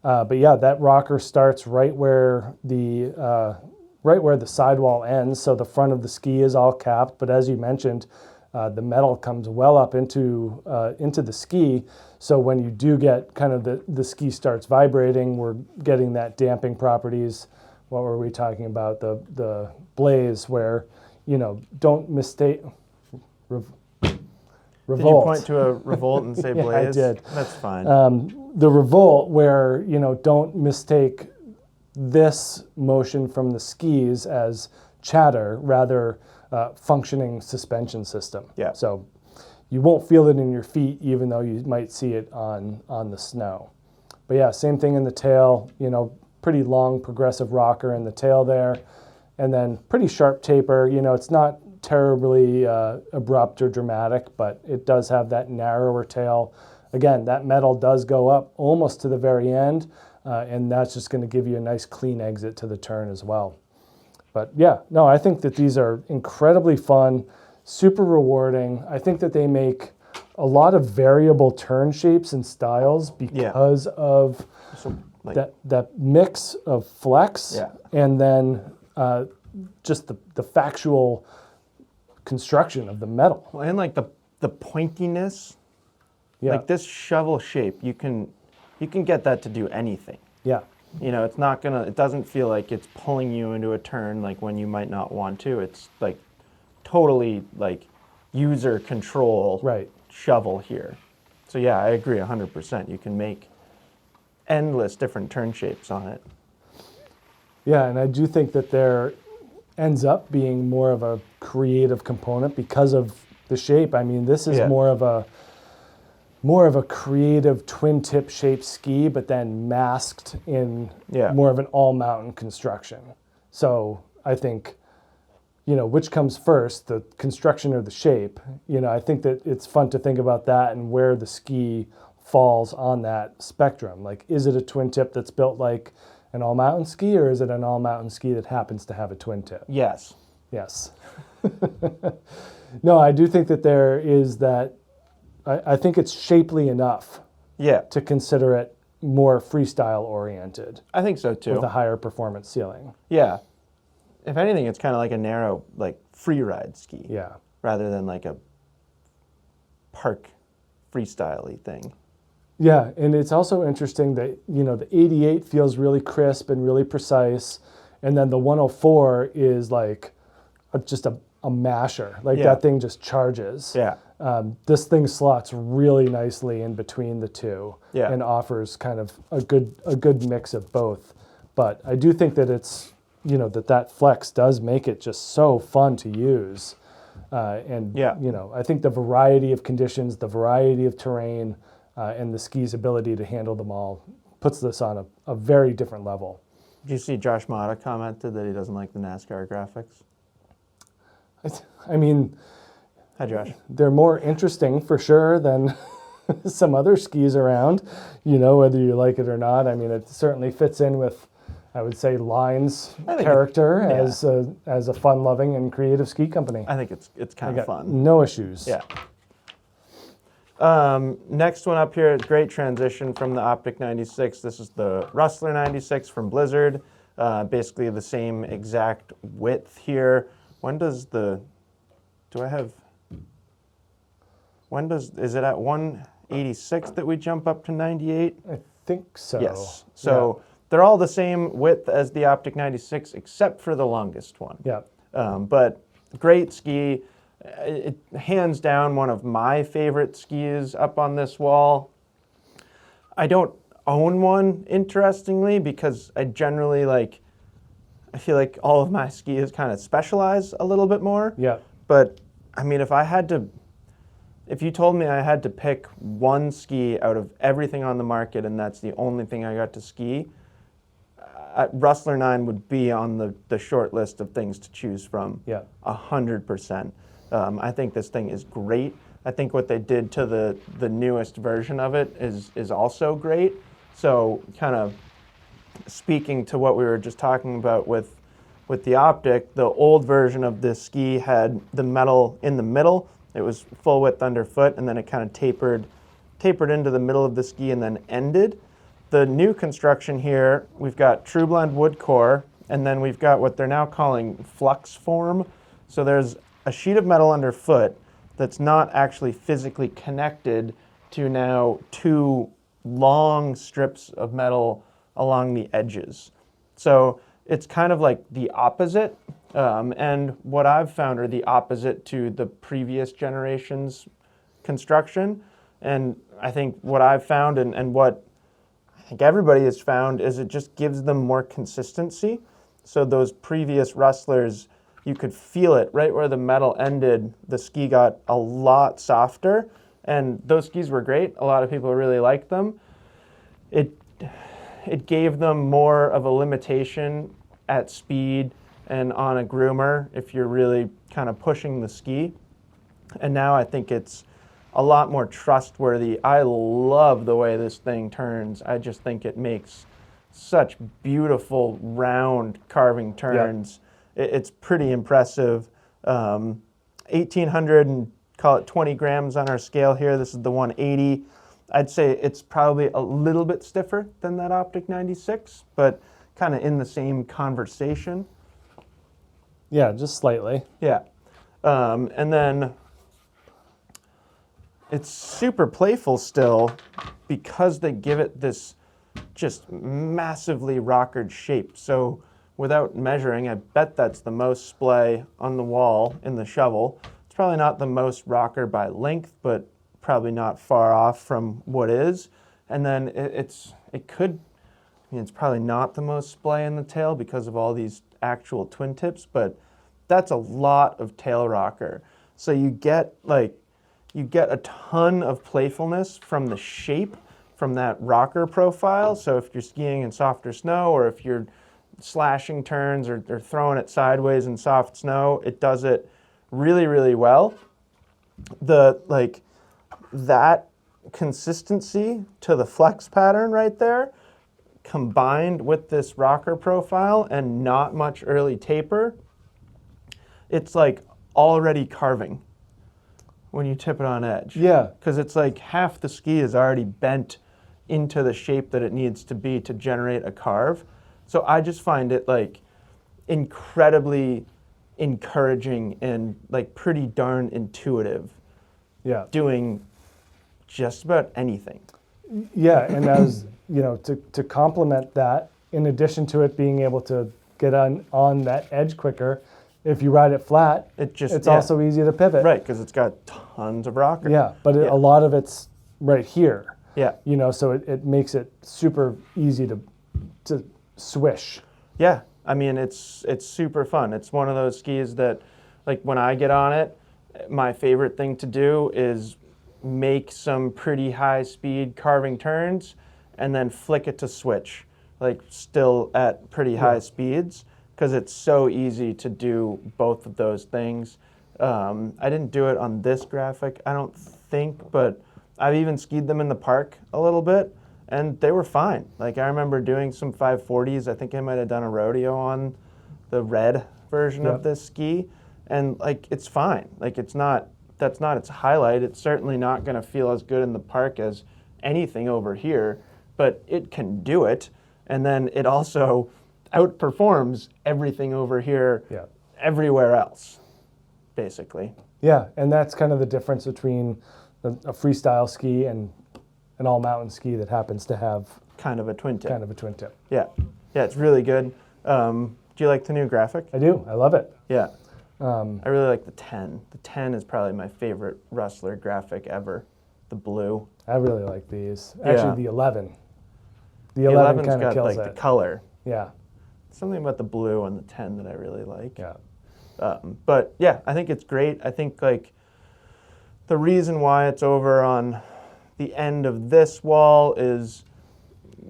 But yeah, that rocker starts right where the sidewall ends. So the front of the ski is all capped. But as you mentioned, the metal comes well up into the ski. So when you do get kind of the ski starts vibrating, we're getting that damping properties. What were we talking about? The Blaze, where, don't mistake. Revolt. Did you point to a Revolt and say Yeah, Blaze? I did. That's fine. The Revolt, where, don't mistake this motion from the skis as chatter, rather functioning suspension system. Yeah. So you won't feel it in your feet, even though you might see it on the snow. But yeah, same thing in the tail, pretty long progressive rocker in the tail there, and then pretty sharp taper. It's not terribly abrupt or dramatic, but it does have that narrower tail. Again, that metal does go up almost to the very end, and that's just going to give you a nice clean exit to the turn as well. But yeah, no, I think that these are incredibly fun, super rewarding. I think that they make a lot of variable turn shapes and styles because of that mix of flex and then just the factual construction of the metal. Well, and like the pointiness, like this shovel shape, you can get that to do anything. Yeah. It doesn't feel like it's pulling you into a turn like when you might not want to. It's like totally like user control shovel here. So yeah, I agree 100%. You can make endless different turn shapes on it. Yeah, and I do think that there ends up being more of a creative component because of the shape. I mean, this is more of a creative twin tip shaped ski, but then masked in more of an all mountain construction. So I think, which comes first, the construction or the shape? I think that it's fun to think about that and where the ski falls on that spectrum. Like, is it a twin tip that's built like an all mountain ski, or is it an all mountain ski that happens to have a twin tip? Yes. No, I do think that there is that. I think it's shapely enough to consider it more freestyle oriented. I think so too. With a higher performance ceiling. Yeah. If anything, it's kind of like a narrow, like free ride ski. Yeah. Rather than like a park freestyle-y thing. Yeah, and it's also interesting that, the 88 feels really crisp and really precise, and then the 104 is like just a masher. Like that thing just charges. Yeah. This thing slots really nicely in between the two and offers kind of a good mix of both. But I do think that it's, that flex does make it just so fun to use. I think the variety of conditions, the variety of terrain, and the ski's ability to handle them all puts this on a very different level. Did you see Josh Mata commented that he doesn't like the NASCAR graphics? I mean, hi Josh. They're more interesting for sure than some other skis around, whether you like it or not. I mean, it certainly fits in with, I would say, Line's character as a fun-loving and creative ski company. I think it's kind of fun. No issues. Yeah. Next one up here, great transition from the Optic 96. This is the Rustler 96 from Blizzard. Basically the same exact width here. Is it at 186 that we jump up to 98? I think so. Yes. So they're all the same width as the Optic 96 except for the longest one. Yeah. But great ski. It, hands down, one of my favorite skis up on this wall. I don't own one, interestingly, because I generally I feel like all of my skis kind of specialize a little bit more. Yeah. But I mean, if you told me I had to pick one ski out of everything on the market and that's the only thing I got to ski, Rustler 9 would be on the short list of things to choose from. Yeah. 100%. I think this thing is great. I think what they did to the newest version of it is also great. So kind of speaking to what we were just talking about with the Optic, the old version of this ski had the metal in the middle. It was full width underfoot, and then it kind of tapered into the middle of the ski and then ended. the new construction here, we've got True Blend wood core, and then we've got what they're now calling flux form. So there's a sheet of metal underfoot that's not actually physically connected to now two long strips of metal along the edges. So it's kind of like the opposite, and what I've found are the opposite to the previous generation's construction. And I think what I've found and what I think everybody has found is it just gives them more consistency. So those previous Rustlers, you could feel it right where the metal ended, the ski got a lot softer, and those skis were great. A lot of people really liked them. It gave them more of a limitation at speed and on a groomer if you're really kind of pushing the ski. And now I think it's a lot more trustworthy. I love the way this thing turns. I just think it makes such beautiful round carving turns. Yeah. It's pretty impressive. 1,800 and call it 20 grams on our scale here. This is the 180. I'd say it's probably a little bit stiffer than that Optic 96, but kind of in the same conversation. Yeah, just slightly. Yeah. And then it's super playful still because they give it this just massively rockered shape. So without measuring, I bet that's the most splay on the wall in the shovel. It's probably not the most rocker by length, but probably not far off from what is. And then it's probably not the most splay in the tail because of all these actual twin tips, but that's a lot of tail rocker. So you get a ton of playfulness from the shape, from that rocker profile. So if you're skiing in softer snow, or if you're slashing turns or throwing it sideways in soft snow, it does it really, really well. That consistency to the flex pattern right there, combined with this rocker profile and not much early taper, it's like already carving when you tip it on edge. Yeah. Because it's like half the ski is already bent into the shape that it needs to be to generate a carve. So I just find it like incredibly encouraging and like pretty darn intuitive. Yeah. Doing just about anything. Yeah, and as to complement that, in addition to it being able to get on that edge quicker, if you ride it flat, it's also easy to pivot. Right, because it's got tons of rocker. Yeah, but a lot of it's right here. Yeah. So it makes it super easy to swish. Yeah, I mean, it's super fun. It's one of those skis that, like, when I get on it, my favorite thing to do is make some pretty high speed carving turns and then flick it to switch, like still at pretty high speeds, because it's so easy to do both of those things. I didn't do it on this graphic, I don't think, but I've even skied them in the park a little bit, and they were fine. Like, I remember doing some 540s. I think I might have done a rodeo on the red version of this ski, and like, it's fine. Like, that's not its highlight. It's certainly not going to feel as good in the park as anything over here, but it can do it. And then it also outperforms everything over here everywhere else, basically. Yeah, and that's kind of the difference between a freestyle ski and an all-mountain ski that happens to have kind of a twin tip. Yeah, it's really good. Do you like the new graphic? I do. I love it. Yeah. I really like the 10. The 10 is probably my favorite Rustler graphic ever. The blue. I really like these. Actually, the 11. The 11 kind of kills it. The color. Yeah. Something about the blue on the 10 that I really like. Yeah. But yeah, I think it's great. I think like the reason why it's over on the end of this wall is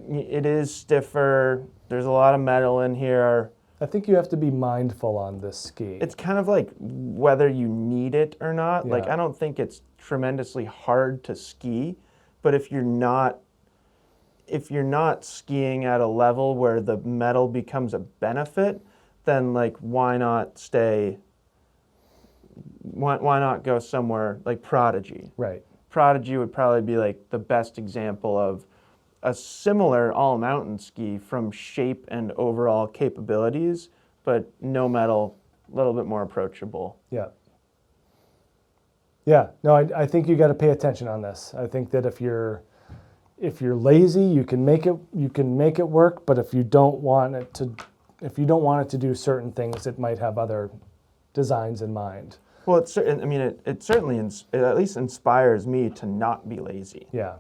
it is stiffer. There's a lot of metal in here. I think you have to be mindful on this ski. It's kind of like whether you need it or not. Yeah. Like, I don't think it's tremendously hard to ski, but if you're not skiing at a level where the metal becomes a benefit, then like why not go somewhere like Prodigy? Right. Prodigy would probably be like the best example of a similar all-mountain ski from shape and overall capabilities, but no metal, a little bit more approachable. Yeah. Yeah, no, I think you got to pay attention on this. I think that if you're lazy, you can make it work, but if you don't want it to do certain things, it might have other designs in mind. Well, it certainly at least inspires me to not be lazy. Yeah.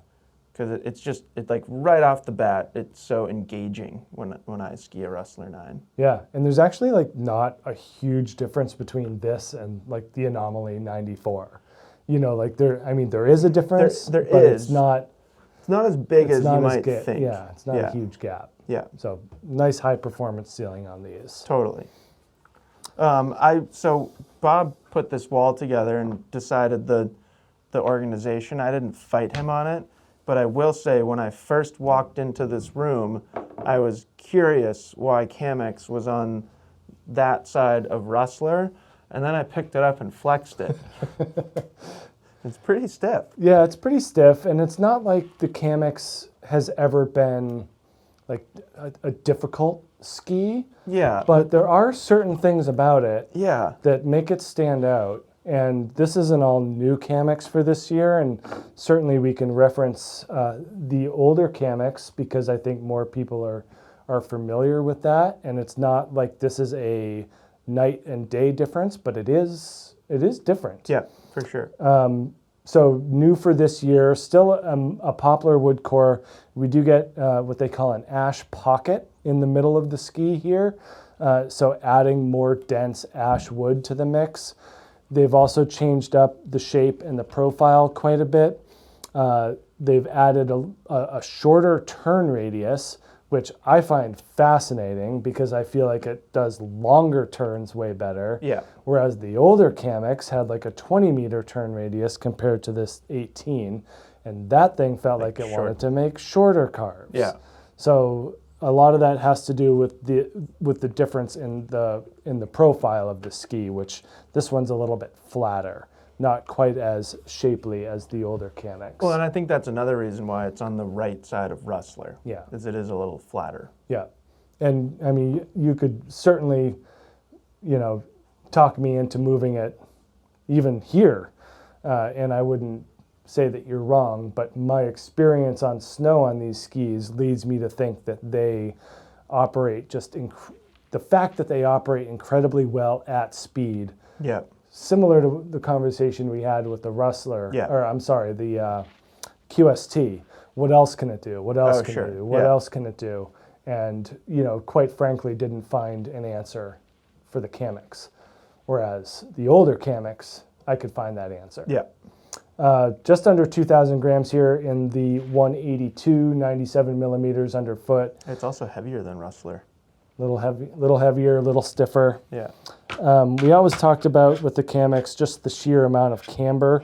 Because it's like right off the bat, it's so engaging when I ski a Rustler 9. Yeah, and there's actually like not a huge difference between this and like the Anomaly 94. You know, like there is a difference, There but is. it's not as big as you might think. Yeah, it's not a huge gap. Yeah. So nice high performance ceiling on these. Totally. So Bob put this wall together and decided the organization. I didn't fight him on it, but I will say when I first walked into this room, I was curious why Camox was on that side of Rustler, and then I picked it up and flexed it. It's pretty stiff. Yeah, it's pretty stiff, and it's not like the Camox has ever been like a difficult ski. Yeah. But there are certain things about it that make it stand out. And this is an all-new Camox for this year, and certainly we can reference the older Camox because I think more people are familiar with that. And it's not like this is a night and day difference, but it is different. Yeah, for sure. So new for this year, still a poplar wood core. We do get what they call an ash pocket in the middle of the ski here. So adding more dense ash wood to the mix. They've also changed up the shape and the profile quite a bit. They've added a shorter turn radius, which I find fascinating because I feel like it does longer turns way better. Yeah. Whereas the older Camox had like a 20-meter turn radius compared to this 18, and that thing felt like it wanted to make shorter carves. Yeah. So a lot of that has to do with the difference in the profile of the ski, which this one's a little bit flatter, not quite as shapely as the older Camox. Well, and I think that's another reason why it's on the right side of Rustler. Yeah. Is it is a little flatter. Yeah. And I mean, you could certainly, talk me into moving it even here, and I wouldn't say that you're wrong, but my experience on snow on these skis leads me to think that they operate the fact that they operate incredibly well at speed. Yeah. Similar to the conversation we had with the Rustler, the QST. What else can it do? What else can it do? What else can it do? And, quite frankly, didn't find an answer for the Camox. Whereas the older Camox, I could find that answer. Yeah. Just under 2,000 grams here in the 182, 97 millimeters underfoot. It's also heavier than Rustler. Little heavier, a little stiffer. Yeah. We always talked about with the Camox just the sheer amount of camber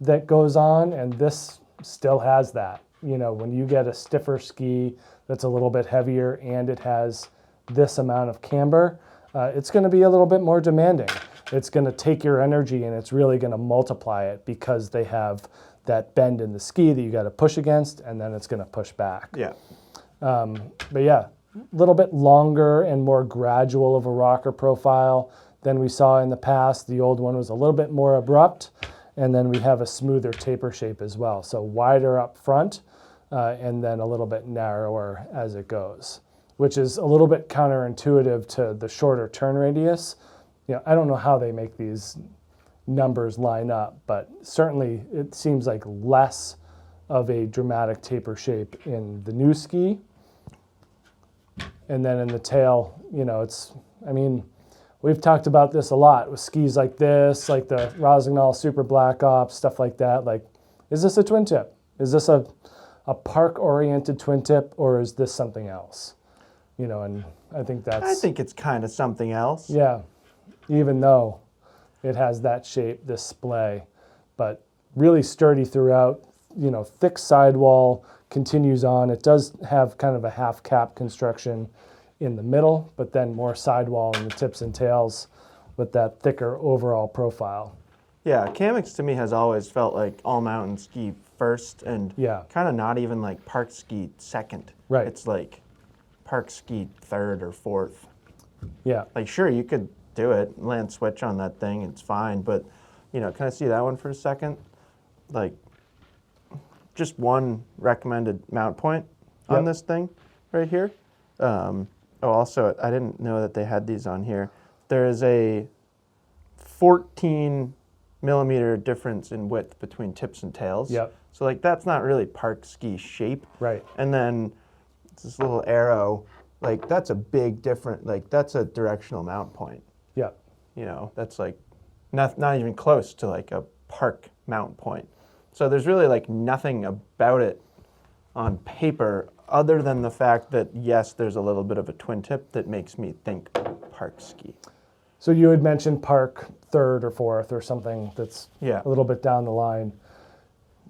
that goes on, and this still has that. When you get a stiffer ski that's a little bit heavier and it has this amount of camber, it's going to be a little bit more demanding. It's going to take your energy and it's really going to multiply it because they have that bend in the ski that you got to push against, and then it's going to push back. Yeah. But yeah, a little bit longer and more gradual of a rocker profile than we saw in the past. The old one was a little bit more abrupt, and then we have a smoother taper shape as well. So wider up front and then a little bit narrower as it goes, which is a little bit counterintuitive to the shorter turn radius. I don't know how they make these numbers line up, but certainly it seems like less of a dramatic taper shape in the new ski. And then in the tail, we've talked about this a lot with skis like this, like the Rossignol Super Black Ops, stuff like that. Like, is this a twin tip? Is this a park-oriented twin tip, or is this something else? And I think it's kind of something else. Yeah, even though it has that shape, this splay, but really sturdy throughout, thick sidewall, continues on. It does have kind of a half cap construction in the middle, but then more sidewall in the tips and tails with that thicker overall profile. Yeah, Camox to me has always felt like all mountain ski first and Yeah. kind of not even like park ski second. Right. It's like park ski third or fourth. Yeah. Like, sure, you could do it, land switch on that thing, it's fine, but, you know, can I see that one for a second? Like, just one recommended mount point on this thing right here. Also, I didn't know that they had these on here. There is a 14 millimeter difference in width between tips and tails. Yep. So, like, that's not really park ski shape. Right. And then this little arrow, like, that's a big different, like, that's a directional mount point. Yeah. You know, that's like not even close to like a park mount point. So there's really like nothing about it on paper other than the fact that, yes, there's a little bit of a twin tip that makes me think park ski. So you had mentioned park third or fourth or something that's Yeah. a little bit down the line.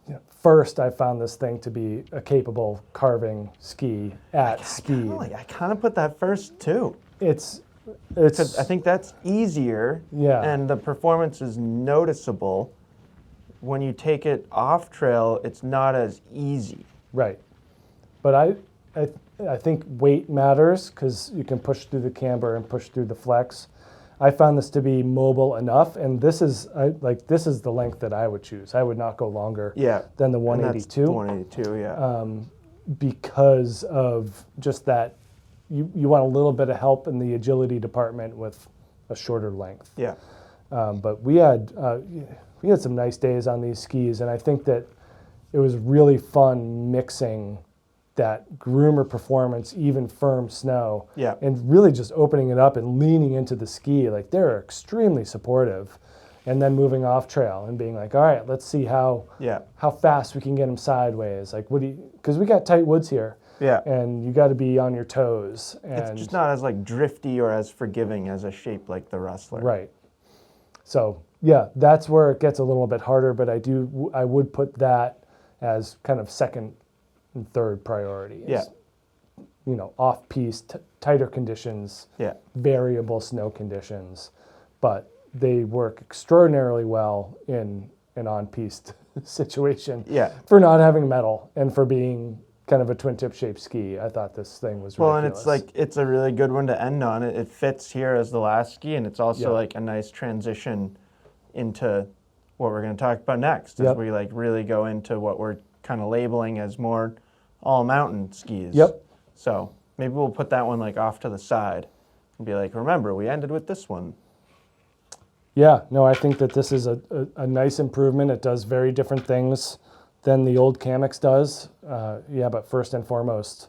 You know, first, I found this thing to be a capable carving ski at speed. I kind of put that first too. It's I think that's easier. Yeah. And the performance is noticeable. When you take it off trail, it's not as easy. right. But I think weight matters because you can push through the camber and push through the flex. I found this to be mobile enough, and this is the length that I would choose. I would not go longer than the 182. And that's the 182, yeah. Because of just that, you want a little bit of help in the agility department with a shorter length. Yeah. But we had some nice days on these skis, and I think that it was really fun mixing that groomer performance, even firm snow, and really just opening it up and leaning into the ski. Like, they're extremely supportive, and then moving off trail and being like, all right, let's see how fast we can get them sideways. Like, because we got tight woods here. Yeah. And you got to be on your toes. And it's just not as like drifty or as forgiving as a shape like the Rustler. Right. So yeah, that's where it gets a little bit harder, but I would put that as kind of second and third priority. Yeah. You know, off-piste, tighter conditions, variable snow conditions, but they work extraordinarily well in an on-piste situation. Yeah. For not having metal and for being kind of a twin tip shaped ski. I thought this thing was ridiculous. Well, and it's like, it's a really good one to end on. It fits here as the last ski, and it's also like a nice transition into what we're going to talk about next as we like really go into what we're kind of labeling as more all mountain skis. Yep. So maybe we'll put that one like off to the side and be like, remember, we ended with this one. Yeah, no, I think that this is a nice improvement. It does very different things than the old Camox does. But first and foremost,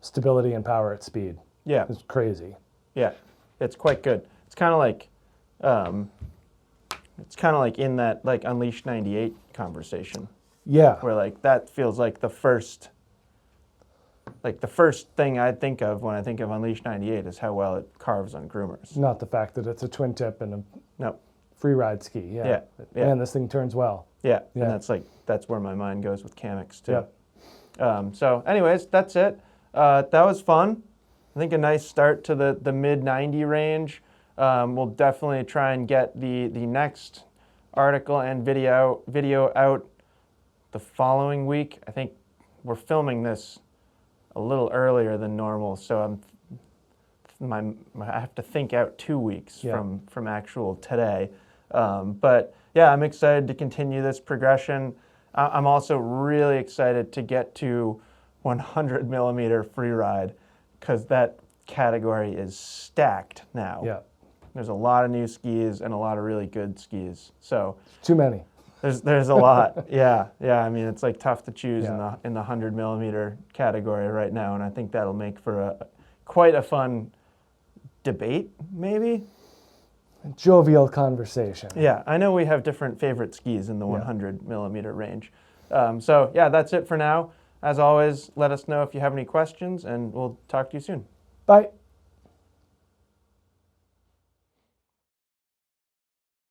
stability and power at speed. Yeah. It's crazy. Yeah, it's quite good. It's kind of like in that like Unleashed 98 conversation. Yeah. Where like that feels like the first thing I think of when I think of Unleashed 98 is how well it carves on groomers. Not the fact that it's a twin tip and a No. free ride ski. Yeah. Man, this thing turns well. Yeah. And that's where my mind goes with Camox too. So anyways, that's it. That was fun. I think a nice start to the mid-90 range. We'll definitely try and get the next article and video out the following week. I think we're filming this a little earlier than normal, so I have to think out 2 weeks from actual today. But yeah, I'm excited to continue this progression. I'm also really excited to get to 100 millimeter free ride because that category is stacked now. Yeah. There's a lot of new skis and a lot of really good skis. So too many. There's a lot. Yeah. I mean, it's like tough to choose in the 100 millimeter category right now, and I think that'll make for quite a fun debate, maybe. Jovial conversation. Yeah, I know we have different favorite skis in the 100 millimeter range. So yeah, that's it for now. As always, let us know if you have any questions, and we'll talk to you soon. Bye.